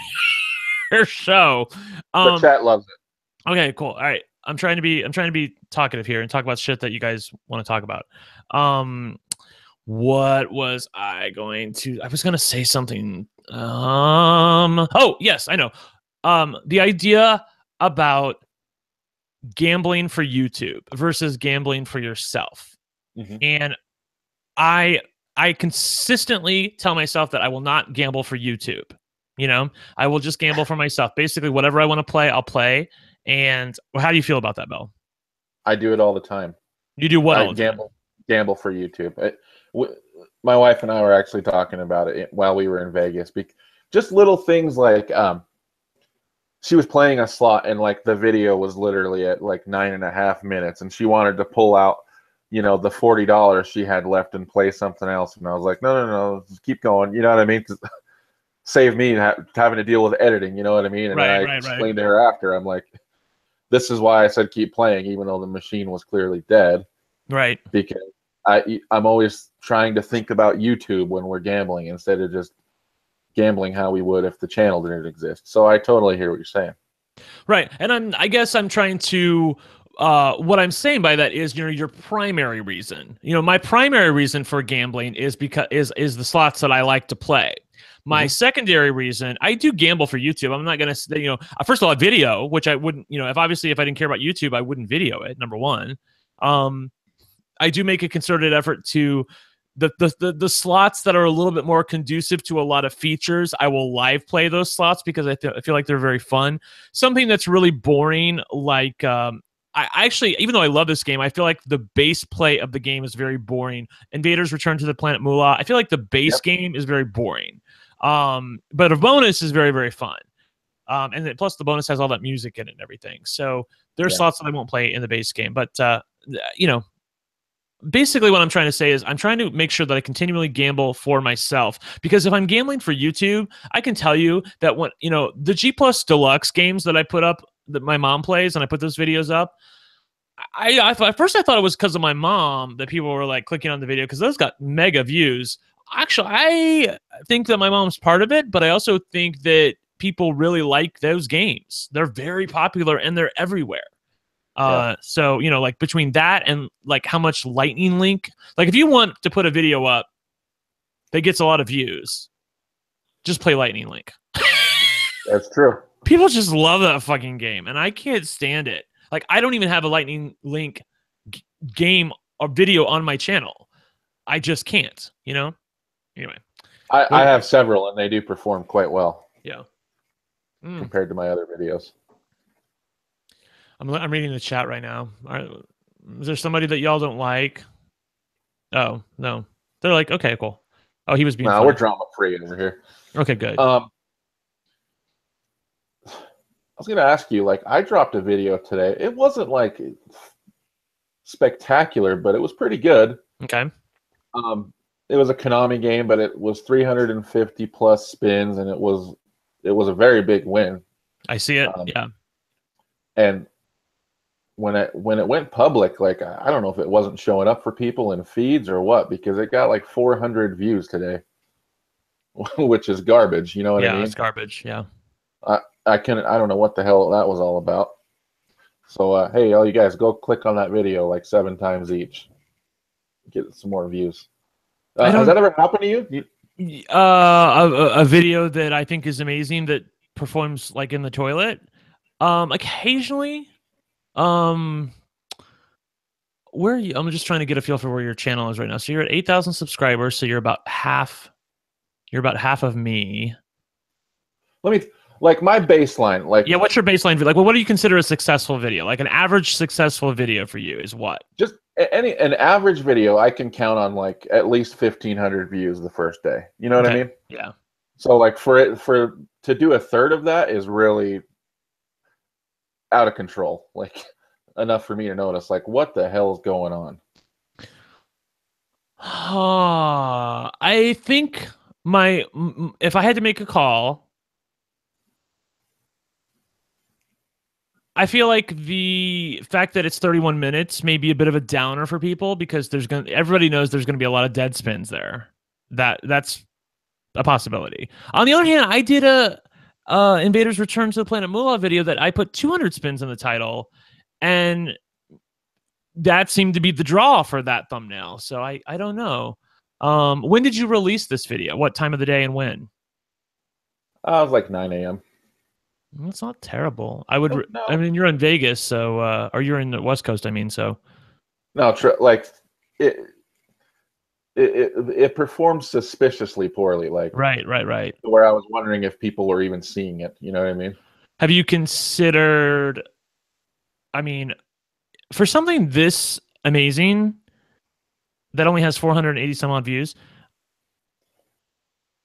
The chat loves it. Okay, cool. All right. I'm trying to be talkative here and talk about shit that you guys want to talk about. What was I going to? I was going to say something. Oh, yes, I know. The idea about gambling for YouTube versus gambling for yourself. Mm-hmm. And I consistently tell myself that I will not gamble for YouTube. I will just gamble for myself. Basically, whatever I want to play, I'll play. And how do you feel about that, Bill? I do it all the time. You do what? I gamble for YouTube. My wife and I were actually talking about it while we were in Vegas. Just little things like she was playing a slot and the video was literally at 9.5 minutes, and she wanted to pull out the $40 she had left and play something else, and I was like, no, just keep going. You know what I mean? Save me having to deal with editing. You know what I mean? And I explained to her after, I'm like, this is why I said keep playing, even though the machine was clearly dead. Right. Because I'm always trying to think about YouTube when we're gambling instead of just gambling how we would if the channel didn't exist. So I totally hear what you're saying. Right. And I guess I'm trying to what I'm saying by that is your primary reason. My primary reason for gambling is because is the slots that I like to play. My secondary reason, I do gamble for YouTube. I'm not going to say, first of all, a video, which I wouldn't, if I didn't care about YouTube, I wouldn't video it, number one. I do make a concerted effort to the slots that are a little bit more conducive to a lot of features. I will live play those slots because I feel like they're very fun. Something that's really boring, like I actually, even though I love this game, I feel like the base play of the game is very boring. Invaders Return to the Planet Moolah. I feel like the base game is very boring. But a bonus is very, very fun. And then plus the bonus has all that music in it and everything. So there's Yeah. slots that I won't play in the base game. But you know, basically what I'm trying to say is I'm trying to make sure that I continually gamble for myself, because if I'm gambling for YouTube, I can tell you that when, you know, the G Plus Deluxe games that I put up that my mom plays and I put those videos up, at first I thought it was because of my mom that people were like clicking on the video because those got mega views. Actually, I think that my mom's part of it, but I also think that people really like those games. They're very popular and they're everywhere. So, you know, like between that and like how much Lightning Link, like if you want to put a video up that gets a lot of views, just play Lightning Link. That's true. People just love that fucking game, and I can't stand it. Like, I don't even have a Lightning Link game or video on my channel. I just can't, you know? Anyway. I have several, and they do perform quite well. Yeah. Compared to my other videos. I'm reading the chat right now. Is there somebody that y'all don't like? Oh, no. They're like, okay, cool. Oh, he was being funny. We're drama-free over here. Okay, good. I was going to ask you, like, I dropped a video today. It wasn't, like, spectacular, but it was pretty good. Okay. It was a Konami game, but it was 350-plus spins, and it was a very big win. I see it, yeah. And when it went public, like, I don't know if it wasn't showing up for people in feeds or what, because it got like 400 views today, which is garbage. You know what I mean? Yeah, it's garbage. Yeah. I don't know what the hell that was all about. So, hey, all you guys, go click on that video like 7 times each. Get some more views. Has that ever happened to you? A video that I think is amazing that performs like in the toilet. Occasionally. Where are you? I'm just trying to get a feel for where your channel is right now. So you're at 8,000 subscribers. So you're about half. You're about half of me. Like my baseline, like, yeah. What's your baseline? Like, well, what do you consider a successful video? Like an average successful video for you is what? Just an average video. I can count on like at least 1,500 views the first day. You know what I mean? Yeah. So like to do a third of that is really out of control. Like enough for me to notice, like, what the hell is going on? I think if I had to make a call, I feel like the fact that it's 31 minutes may be a bit of a downer for people because everybody knows there's gonna be a lot of dead spins there. That's a possibility. On the other hand, I did a Invaders Return to the Planet Moolah video that I put 200 spins in the title, and that seemed to be the draw for that thumbnail. So I don't know. When did you release this video? What time of the day and when? It was like 9 a.m. That's not terrible. I would. No. I mean, you're in Vegas, so or you're in the West Coast. I mean, so. No, like it performed suspiciously poorly. Like right. Where I was wondering if people were even seeing it. You know what I mean? Have you considered? I mean, for something this amazing that only has 480 some odd views,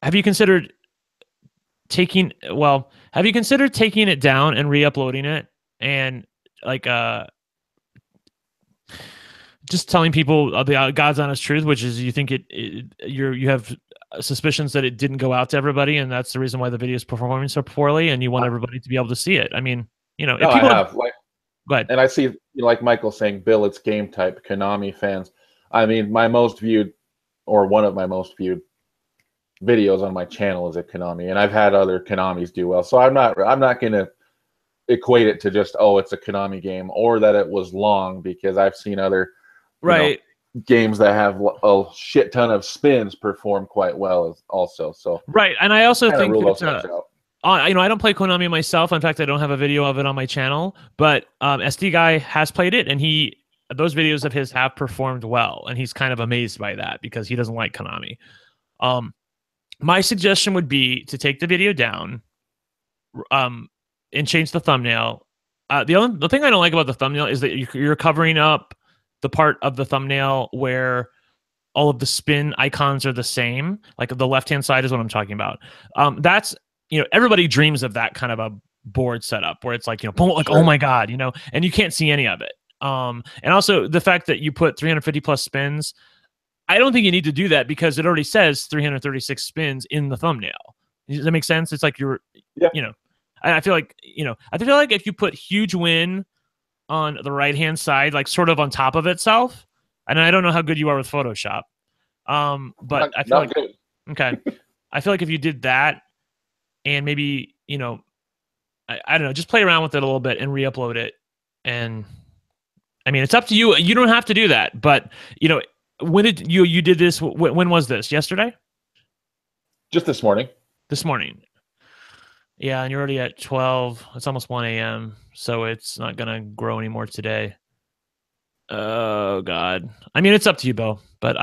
have you considered taking it down and re-uploading it and like just telling people the God's honest truth, which is you think you have suspicions that it didn't go out to everybody, and that's the reason why the video is performing so poorly, and you want everybody to be able to see it. I mean, you know, if people I have like, go ahead. And I see, like Michael saying, Bill, it's game type. Konami fans. I mean, my most viewed, or one of my most viewed videos on my channel is a Konami, and I've had other Konamis do well. So I'm not going to equate it to just, oh, it's a Konami game, or that it was long, because I've seen other games that have a shit ton of spins perform quite well also. So right, and I also think that I don't play Konami myself. In fact, I don't have a video of it on my channel, but SD Guy has played it, and those videos of his have performed well, and he's kind of amazed by that because he doesn't like Konami. My suggestion would be to take the video down, and change the thumbnail. The thing I don't like about the thumbnail is that you're covering up the part of the thumbnail where all of the spin icons are the same. Like the left-hand side is what I'm talking about. That's, you know, everybody dreams of that kind of a board setup where it's like, you know, boom, like, Sure. oh my God, you know, and you can't see any of it. And also the fact that you put 350 plus spins, I don't think you need to do that because it already says 336 spins in the thumbnail. Does that make sense? It's like you're, Yeah. you know, I feel like, you know, I feel like if you put huge win on the right-hand side, like sort of on top of itself, and I don't know how good you are with Photoshop, but I feel Not like, good. okay, I feel like if you did that and maybe, you know, I don't know, just play around with it a little bit and re-upload it. And I mean, it's up to you. You don't have to do that, but you know, when did you did this? When was this? Yesterday? Just this morning. This morning. Yeah, and you're already at 12. It's almost 1 a.m. So it's not gonna grow anymore today. Oh God. I mean, it's up to you, Bill. But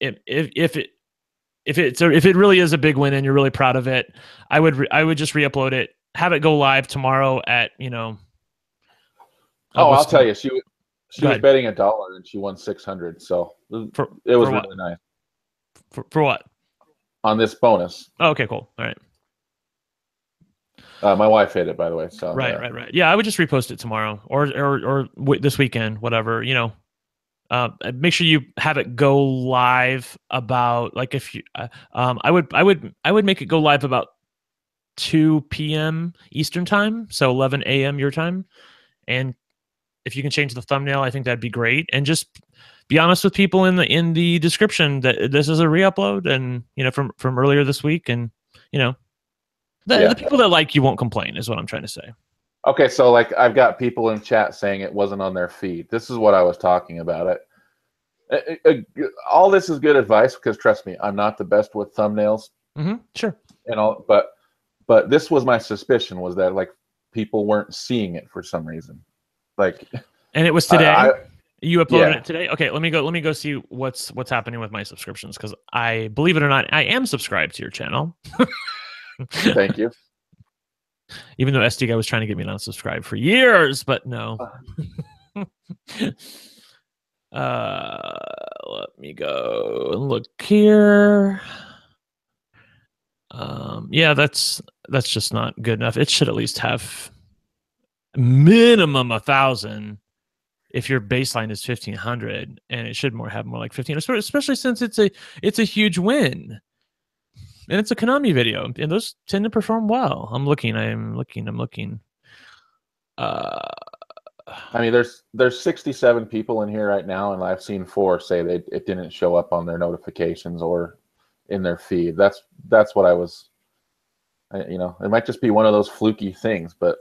if it really is a big win and you're really proud of it, I would just re-upload it, have it go live tomorrow at, you know. Oh, I'll tell you, she was betting $1 and she won 600. So it was really nice. For what? On this bonus. Oh, okay, cool. All right. My wife hit it, by the way. So right. Yeah, I would just repost it tomorrow or this weekend, whatever. You know, make sure you have it go live about like if you. I would make it go live about 2 p.m. Eastern time, so 11 a.m. your time, and if you can change the thumbnail, I think that'd be great. And just be honest with people in the description that this is a re-upload, and you know from earlier this week, and you know the people that like you won't complain is what I'm trying to say. Okay, so like I've got people in chat saying it wasn't on their feed. This is what I was talking about. All this is good advice because trust me, I'm not the best with thumbnails. Sure. And all, but this was my suspicion was that like people weren't seeing it for some reason. Like, and it was today. You uploaded it today. Okay, let me go see what's happening with my subscriptions because I believe it or not, I am subscribed to your channel. Thank you. Even though SD guy was trying to get me to unsubscribe for years, but no. Let me go and look here. Yeah, that's just not good enough. It should at least have minimum 1,000 if your baseline is 1,500, and it should have more like 15, especially since it's a huge win. And it's a Konami video, and those tend to perform well. I'm looking. I mean, there's 67 people in here right now, and I've seen 4 say it didn't show up on their notifications or in their feed. That's what I was. You know, it might just be one of those fluky things, but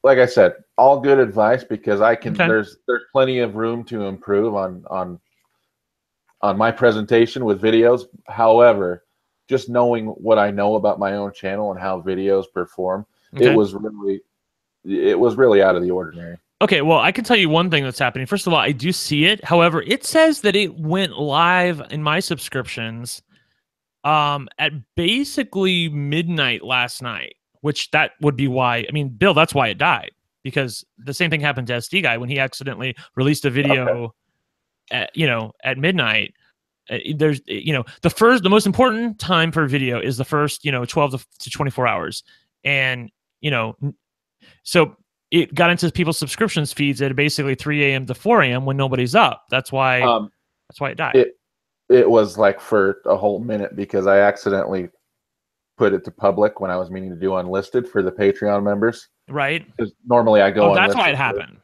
like I said, all good advice because I can. Okay. There's plenty of room to improve on my presentation with videos. However, just knowing what I know about my own channel and how videos perform, okay. it was really out of the ordinary. Okay, well, I can tell you one thing that's happening. First of all, I do see it. However, it says that it went live in my subscriptions at basically midnight last night, which that would be why. I mean, Bill, that's why it died, because the same thing happened to SD Guy when he accidentally released a video at midnight. There's, the most important time for video is the first, 12 to 24 hours. And, so it got into people's subscriptions feeds at basically 3 a.m. to 4 a.m. when nobody's up. That's why it died. It was like for a whole minute because I accidentally put it to public when I was meaning to do unlisted for the Patreon members. Right. Because normally I go unlisted. That's why it happened.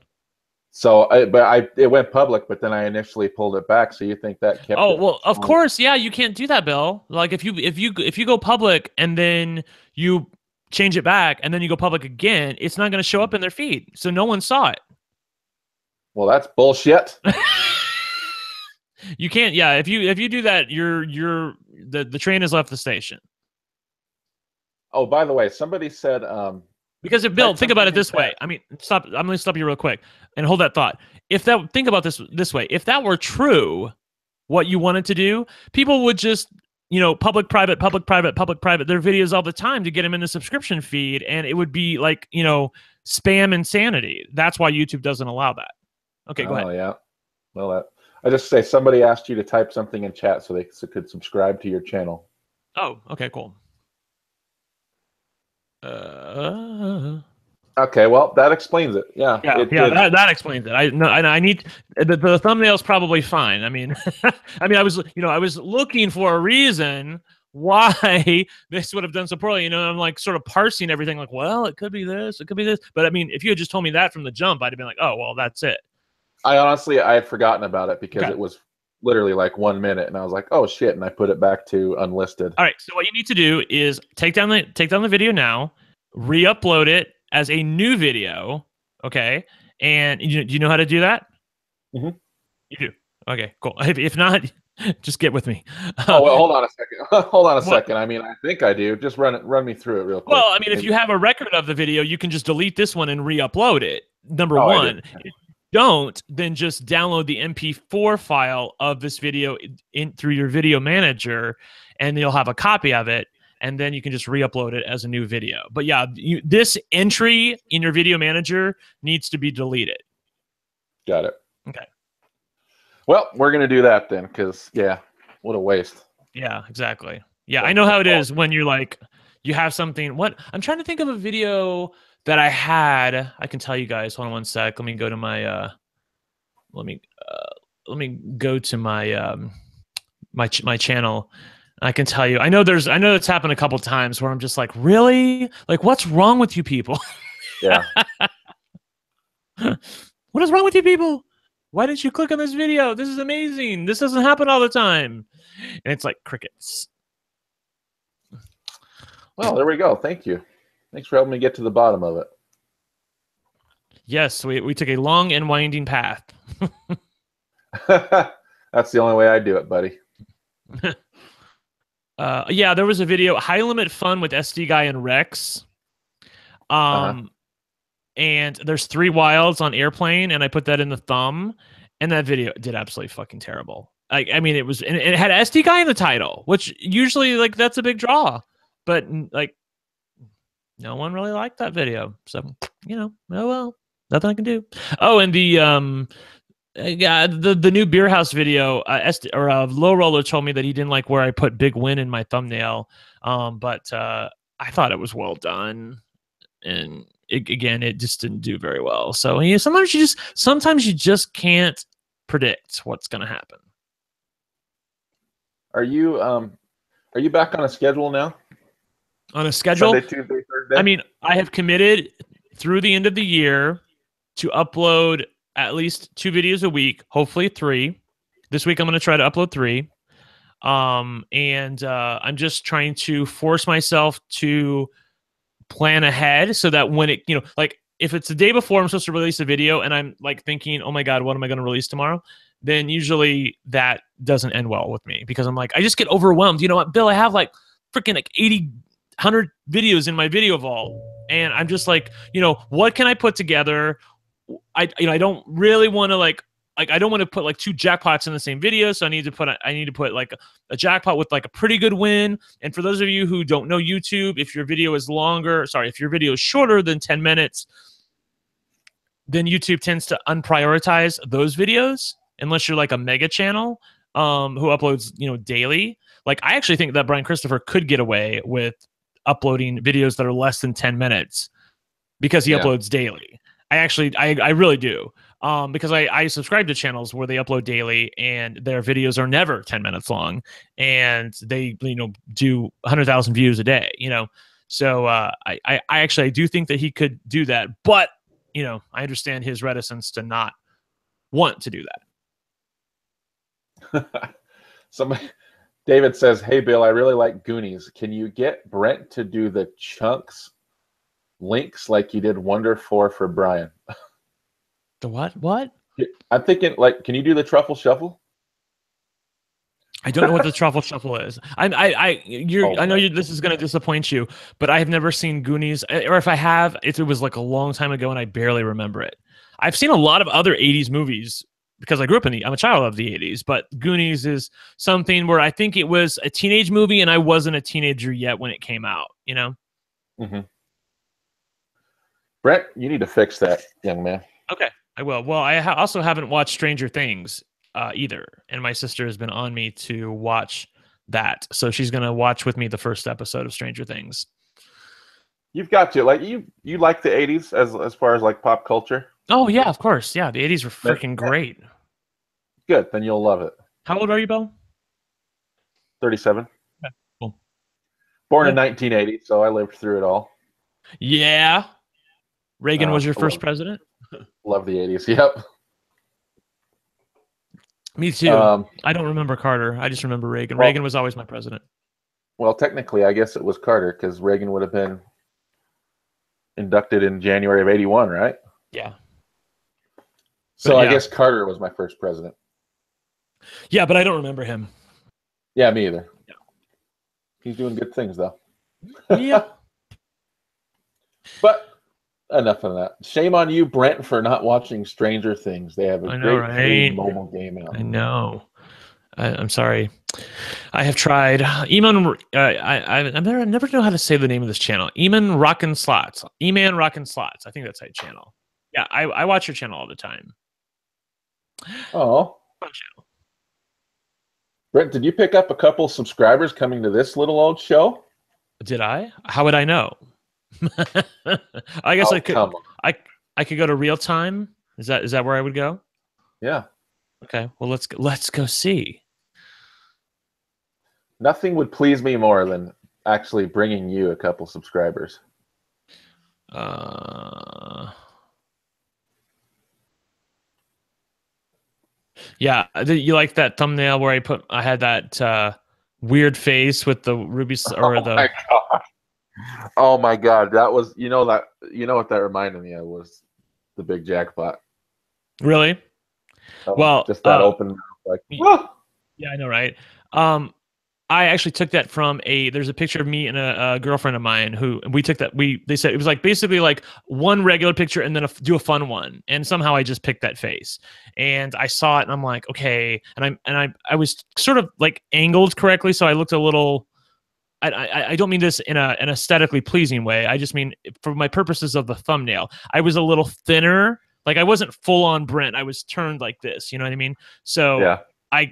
So, it went public, but then I initially pulled it back. So you think that kept? Oh, well, of course, yeah. You can't do that, Bill. Like if you go public and then you change it back and then you go public again, it's not going to show up in their feed, so no one saw it. Well, that's bullshit. You can't. Yeah, if you do that, the train has left the station. Oh, by the way, somebody said. Because if Bill, think about it this way. I mean, stop. I'm going to stop you real quick and hold that thought. Think about this way. If that were true, what you wanted to do, people would just, public, private, public, private, public, private, their videos all the time to get them in the subscription feed, and it would be like, spam insanity. That's why YouTube doesn't allow that. Okay, go ahead. Oh yeah. Well, I just say somebody asked you to type something in chat so they could subscribe to your channel. Oh, okay, cool. Okay, well, that explains it. Yeah, Yeah, it yeah, did. that explains it. I no, I need the thumbnail's probably fine. I mean, I mean, I was looking for a reason why this would have done so poorly. I'm like sort of parsing everything, like, well, it could be this, it could be this. But I mean, if you had just told me that from the jump, I'd have been like, oh, well, that's it. I had forgotten about it because Okay. it was literally like 1 minute, and I was like, oh shit, and I put it back to unlisted. All right. So what you need to do is take down the video now, re-upload it as a new video. Okay. And do you know how to do that? Mm-hmm. You do. Okay, cool. If not, just get with me. Oh well, hold on a second. Hold on a What? second. I mean, I think I do. Just run me through it real quick. Well, I mean, if you have a record of the video, you can just delete this one and re-upload it. Number Oh, I do. one. If you don't, then just download the MP4 file of this video in through your video manager, and you'll have a copy of it. And then you can just re-upload it as a new video. But yeah, this entry in your video manager needs to be deleted. Got it. Okay. Well, we're gonna do that then, because yeah, what a waste. Yeah, exactly. Yeah, I know how it is when you're like, you have something. What I'm trying to think of a video that I had. I can tell you guys. Hold on one sec. Let me go to my. Let me go to my my channel. I can tell you. I know it's happened a couple times where I'm just like, really? Like, what's wrong with you people? Yeah. What is wrong with you people? Why didn't you click on this video? This is amazing. This doesn't happen all the time. And it's like crickets. Well, there we go. Thank you. Thanks for helping me get to the bottom of it. Yes, we took a long and winding path. That's the only way I do it, buddy. Yeah, there was a video, High Limit Fun with SD Guy and Rex. And there's 3 wilds on Airplane, and I put that in the thumb, and that video did absolutely fucking terrible. I mean, and it had SD Guy in the title, which usually, like, that's a big draw, but like, no one really liked that video. So, oh well, nothing I can do. Oh, and the new Beer House video, Low Roller told me that he didn't like where I put Big Win in my thumbnail, but I thought it was well done, and it just didn't do very well. So sometimes you just can't predict what's going to happen. Are you back on a schedule now? On a schedule? Sunday, Tuesday, Thursday? I mean, I have committed through the end of the year to upload at least 2 videos a week, hopefully 3. This week I'm going to try to upload 3. And I'm just trying to force myself to plan ahead so that when it, like if it's the day before I'm supposed to release a video and I'm like thinking, oh my God, what am I going to release tomorrow? Then usually that doesn't end well with me because I'm like, I just get overwhelmed. You know what, Bill, I have like freaking like 80, 100 videos in my video vault. And I'm just like, what can I put together? I don't really want to I don't want to put like 2 jackpots in the same video. So I need to put like a jackpot with like a pretty good win. And for those of you who don't know YouTube, if your video is shorter than 10 minutes, then YouTube tends to unprioritize those videos unless you're like a mega channel who uploads, daily. Like I actually think that Brian Christopher could get away with uploading videos that are less than 10 minutes because he uploads daily. I really do. Because I subscribe to channels where they upload daily and their videos are never 10 minutes long and they, do 100,000 views a day, So I do think that he could do that, but, I understand his reticence to not want to do that. David says, hey, Bill, I really like Goonies. Can you get Brent to do the chunks links like you did Wonder 4 for Brian? The what? I'm thinking, can you do the truffle shuffle? I don't know what the truffle shuffle is. I know this is going to disappoint you, but I have never seen Goonies, or if I have, it was like a long time ago and I barely remember it. I've seen a lot of other 80s movies because I grew up I'm a child of the 80s, but Goonies is something where I think it was a teenage movie and I wasn't a teenager yet when it came out, Mm-hmm. Brett, you need to fix that, young man. Okay, I will. Well, I also haven't watched Stranger Things either, and my sister has been on me to watch that, so she's going to watch with me the first episode of Stranger Things. You've got to like you like the '80s as far as like pop culture. Oh yeah, of course. Yeah, the 80s were Then- freaking great. Good, then you'll love it. How old are you, Bill? 37. Okay, cool. Born Yeah. in 1980, so I lived through it all. Yeah. Reagan was your I first president? love the '80s. Yep. Me too. I don't remember Carter. I just remember Reagan. Well- Reagan was always my president. Well, technically, I guess it was Carter because Reagan would have been inducted in January of '81, right? Yeah. So But I yeah. guess Carter was my first president. Yeah, but I don't remember him. Yeah, me either. Yeah. He's doing good things though. Yeah. But enough of that. Shame on you, Brent, for not watching Stranger Things. They have a I know, great free right? mobile game out. I know. I'm sorry. I have tried. Eman, I never know how to say the name of this channel. Eman Rockin' Slots. Eman Rockin' Slots. I think that's that channel. Yeah, I watch your channel all the time. Oh. Fun channel. Brent, did you pick up a couple subscribers coming to this little old show? Did I? How would I know? I guess I could. Come on. I could go to real time. Is that where I would go? Yeah. Okay. Well, let's go see. Nothing would please me more than actually bringing you a couple subscribers. Yeah, you like that thumbnail where I had that weird face with the ruby or the. My God. Oh my God, that was you know what that reminded me of was the big jackpot. Really? Well, just that open mouth, like. Yeah, I know, right? I actually took that from there's a picture of me and a girlfriend of mine who we took that. They said it was like basically like one regular picture and then do a fun one. And somehow I just picked that face and I saw it and I'm like, okay. And I was sort of like angled correctly. So I looked a little, I don't mean this in an aesthetically pleasing way. I just mean for my purposes of the thumbnail, I was a little thinner. Like I wasn't full on Brent. I was turned like this. You know what I mean? So yeah. I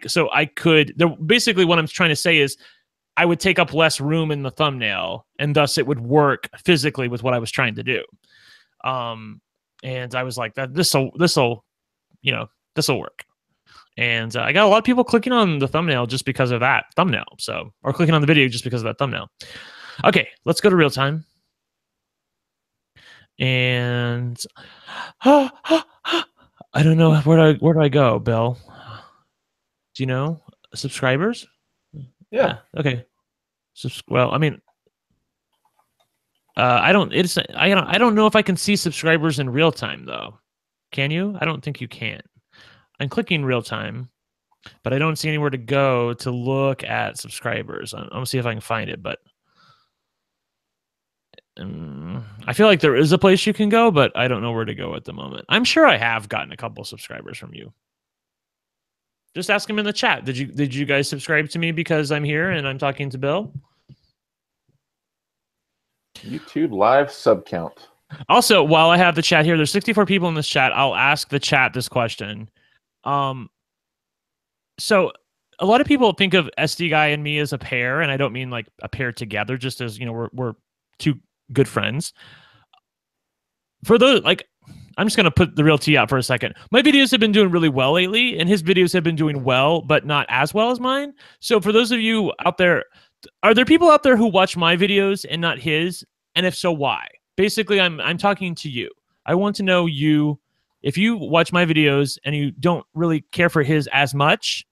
could basically what I'm trying to say is I would take up less room in the thumbnail and thus it would work physically with what I was trying to do. And I was like that this'll work. And I got a lot of people clicking on the thumbnail just because of that thumbnail. So, or clicking on the video just because of that thumbnail. Okay, let's go to real time. And I don't know where do I go, Bill? Do you know subscribers? Yeah. Okay. Well, I mean, I don't know if I can see subscribers in real time though. Can you? I don't think you can. I'm clicking real time, but I don't see anywhere to go to look at subscribers. I'm gonna see if I can find it, but I feel like there is a place you can go, but I don't know where to go at the moment. I'm sure I have gotten a couple subscribers from you. Just ask him in the chat. Did you guys subscribe to me because I'm here and I'm talking to Bill? YouTube live sub count. Also, while I have the chat here, there's 64 people in this chat. I'll ask the chat this question. So a lot of people think of SD Guy and me as a pair, and I don't mean like a pair together, just as we're two good friends. For those I'm just going to put the real tea out for a second. My videos have been doing really well lately, and his videos have been doing well, but not as well as mine. So for those of you out there, are there people out there who watch my videos and not his? And if so, why? Basically, I'm talking to you. I want to know you. If you watch my videos and you don't really care for his as much,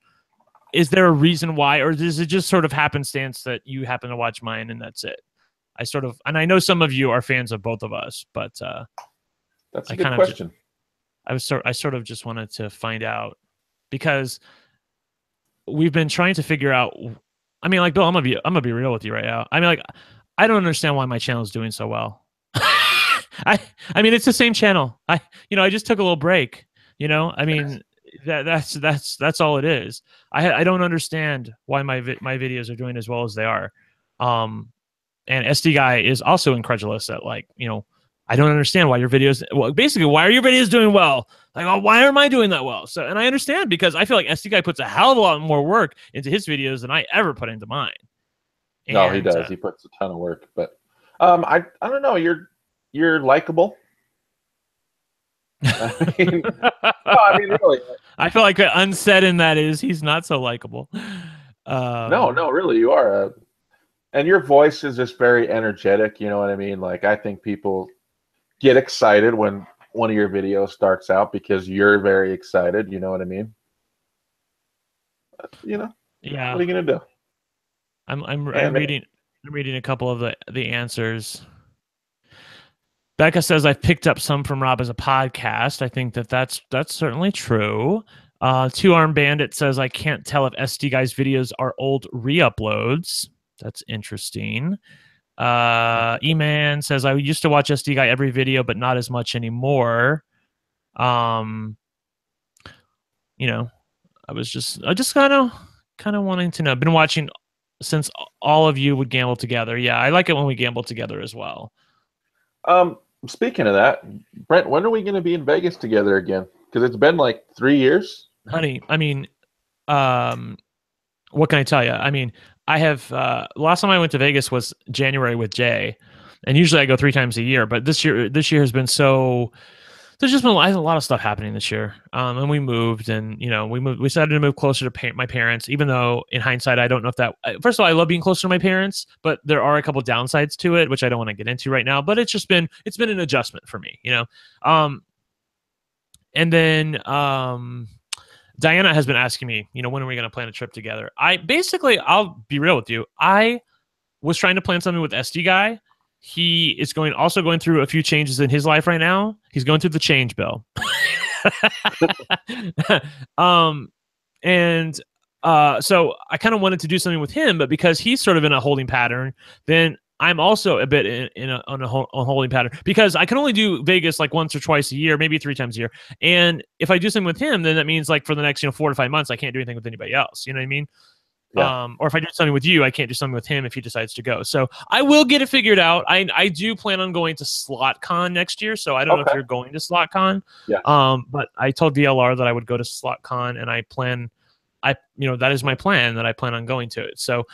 is there a reason why? Or does it just sort of happenstance that you happen to watch mine and that's it? And I know some of you are fans of both of us, but... That's a good question. I sort of just wanted to find out because we've been trying to figure out. I mean, like Bill, I'm gonna be real with you right now. I mean, like, I don't understand why my channel is doing so well. I mean, it's the same channel. I just took a little break. I mean, that's all it is. I don't understand why my videos are doing as well as they are. And SD Guy is also incredulous at I don't understand why your videos. Well, basically, why are your videos doing well? Like, oh, why am I doing that well? So, and I understand because I feel like SD Guy puts a hell of a lot more work into his videos than I ever put into mine. No, he does. He puts a ton of work, but I don't know. You're likable. I mean, no, I mean really. I feel like the unsaid in that is he's not so likable. No, really, you are. And your voice is just very energetic. You know what I mean? Like I think people get excited when one of your videos starts out because you're very excited. You know what I mean? You know, Yeah. what are you gonna do? I'm reading a couple of the answers. Becca says I've picked up some from Rob as a podcast. I think that's certainly true. Two Arm Bandit says I can't tell if SD Guy's videos are old re-uploads. That's interesting. E-Man says I used to watch SD Guy every video, but not as much anymore. You know, I just kind of wanting to know. Been watching since all of you would gamble together. Yeah, I like it when we gamble together as well. Speaking of that, Brent, when are we going to be in Vegas together again? Because it's been like 3 years. Honey, I mean, what can I tell you? I mean, I have last time I went to Vegas was January with Jay, and usually I go 3 times a year. But this year has been so. There's just been a lot of stuff happening this year, and we moved, and we decided to move closer to my parents. Even though in hindsight, I don't know if that. First of all, I love being closer to my parents, but there are a couple downsides to it, which I don't want to get into right now. But it's been an adjustment for me, and then Diana has been asking me, when are we going to plan a trip together? I'll be real with you. I was trying to plan something with SD Guy. He is also going through a few changes in his life right now. He's going through the change bill. So I kind of wanted to do something with him, but because he's sort of in a holding pattern, then I'm also a bit on a holding pattern because I can only do Vegas like once or twice a year, maybe 3 times a year. And if I do something with him, then that means like for the next 4 to 5 months, I can't do anything with anybody else. You know what I mean? Yeah. Or if I do something with you, I can't do something with him if he decides to go. So I will get it figured out. I do plan on going to SlotCon next year. So I don't know if you're going to SlotCon. Yeah. But I told VLR that I would go to SlotCon, and that is my plan, that I plan on going to it. So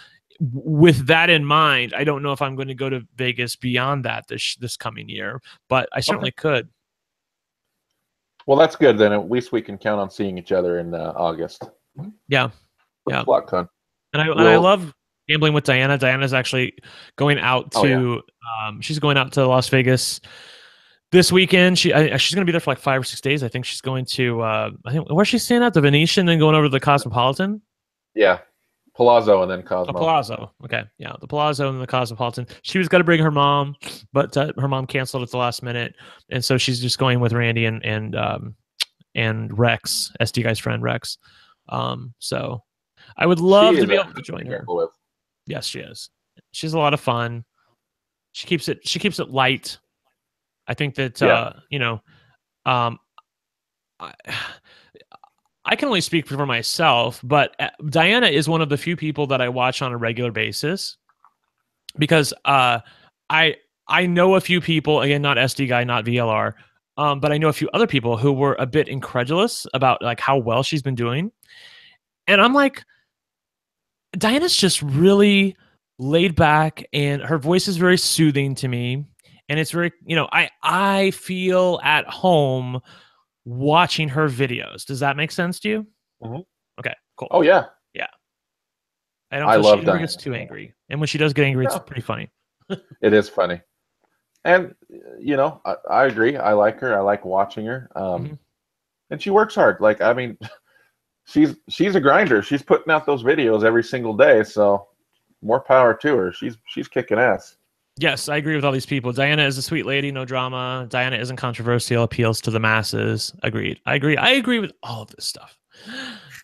with that in mind, I don't know if I'm going to go to Vegas beyond that this coming year, but I certainly could. Well, that's good. Then at least we can count on seeing each other in August. Yeah. Yeah. SlotCon. And I love gambling with Diana. Diana's actually going out to she's going out to Las Vegas this weekend. She's going to be there for like 5 or 6 days. I think she's going to I think where's she staying at? The Venetian, then going over to the Cosmopolitan. Yeah. Palazzo and then Cosmo. Palazzo. Okay. Yeah. The Palazzo and the Cosmopolitan. She was going to bring her mom, but her mom canceled at the last minute. And so she's just going with Randy and Rex, SD Guy's friend Rex. So I would love to be able to join her. Yes, she is. She's a lot of fun. She keeps it light. I think that I can only speak for myself, but Diana is one of the few people that I watch on a regular basis because I know a few people, again, not SD Guy, not VLR, but I know a few other people who were a bit incredulous about like how well she's been doing. And I'm like, Diana's just really laid back, and her voice is very soothing to me. And it's very, I feel at home watching her videos. Does that make sense to you? Mm-hmm. Okay, cool. Oh, yeah. Yeah. I love she never gets too angry. And when she does get angry, it's pretty funny. It is funny. And, I agree. I like her. I like watching her. And she works hard. Like, I mean... She's a grinder. She's putting out those videos every single day, so more power to her. She's kicking ass. Yes, I agree with all these people. Diana is a sweet lady, no drama. Diana isn't controversial, appeals to the masses. Agreed. I agree with all of this stuff.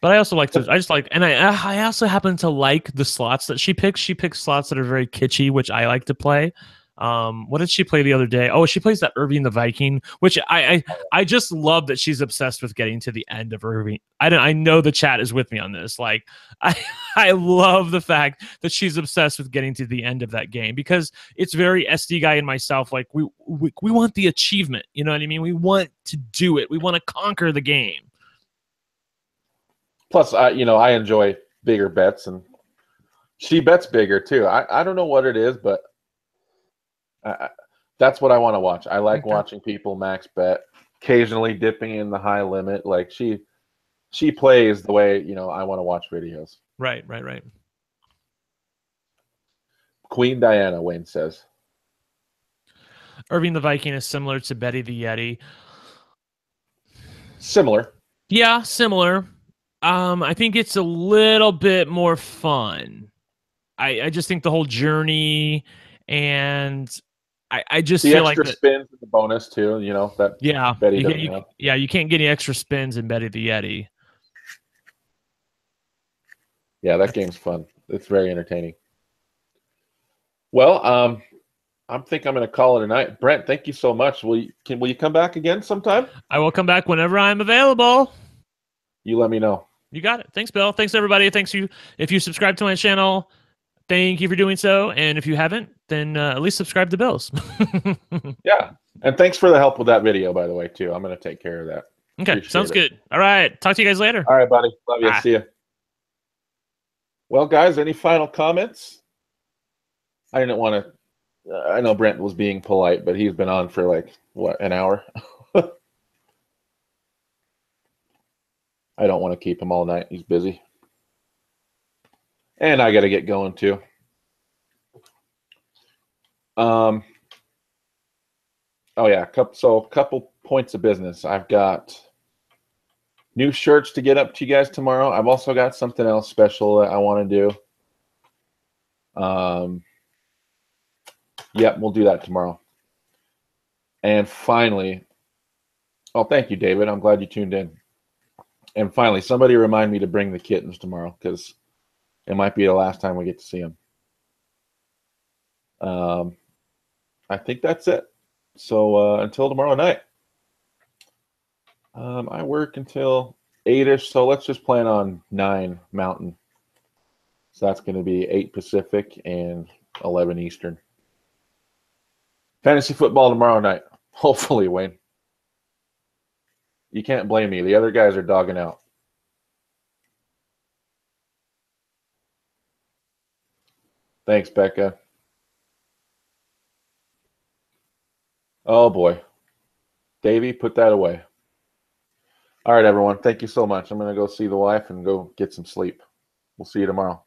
But I also like to, and I also happen to like the slots that she picks. She picks slots that are very kitschy, which I like to play. What did she play the other day? Oh, she plays that Irving the Viking, which I just love that she's obsessed with getting to the end of Irving. I know the chat is with me on this. Like, I love the fact that she's obsessed with getting to the end of that game because it's very SD Guy and myself. Like we want the achievement. You know what I mean? We want to do it. We want to conquer the game. Plus, I enjoy bigger bets, and she bets bigger too. I don't know what it is, but That's what I want to watch. I like Okay. watching people max bet, occasionally dipping in the high limit. Like she plays the way, you know, I want to watch videos. Right. Queen Diana, Wayne says. Irving the Viking is similar to Betty the Yeti. Similar. Yeah, similar. I think it's a little bit more fun. I just think the whole journey, and I just The feel like extra that. spins and the bonus too, you know, that Yeah, Betty doesn't have. you can't get any extra spins in Betty the Yeti. Yeah, that game's fun. It's very entertaining. Well, I think I'm going to call it a night. Brent, thank you so much. Will you come back again sometime? I will come back whenever I'm available. You let me know. You got it. Thanks, Bill. Thanks, everybody. Thanks you. If you subscribe to my channel, thank you for doing so. And if you haven't, then at least subscribe to Bill's. Yeah. And thanks for the help with that video, by the way, too. I'm going to take care of that. Okay, Appreciate sounds it. good. All right. Talk to you guys later. All right, buddy. Love you. Bye. See you. Well, guys, any final comments? I didn't want to. I know Brent was being polite, but he's been on for like, what, an hour? I don't want to keep him all night. He's busy. And I got to get going too. Oh yeah, couple points of business. I've got new shirts to get up to you guys tomorrow. I've also got something else special that I want to do. Yep, we'll do that tomorrow. And finally, oh, thank you, David. I'm glad you tuned in. And finally, somebody remind me to bring the kittens tomorrow, because it might be the last time we get to see them. I think that's it. So until tomorrow night. I work until 8-ish, so let's just plan on 9 Mountain. So that's going to be 8 Pacific and 11 Eastern. Fantasy football tomorrow night. Hopefully, Wayne. You can't blame me. The other guys are dogging out. Thanks, Becca. Oh, boy. Davey, put that away. All right, everyone. Thank you so much. I'm going to go see the wife and go get some sleep. We'll see you tomorrow.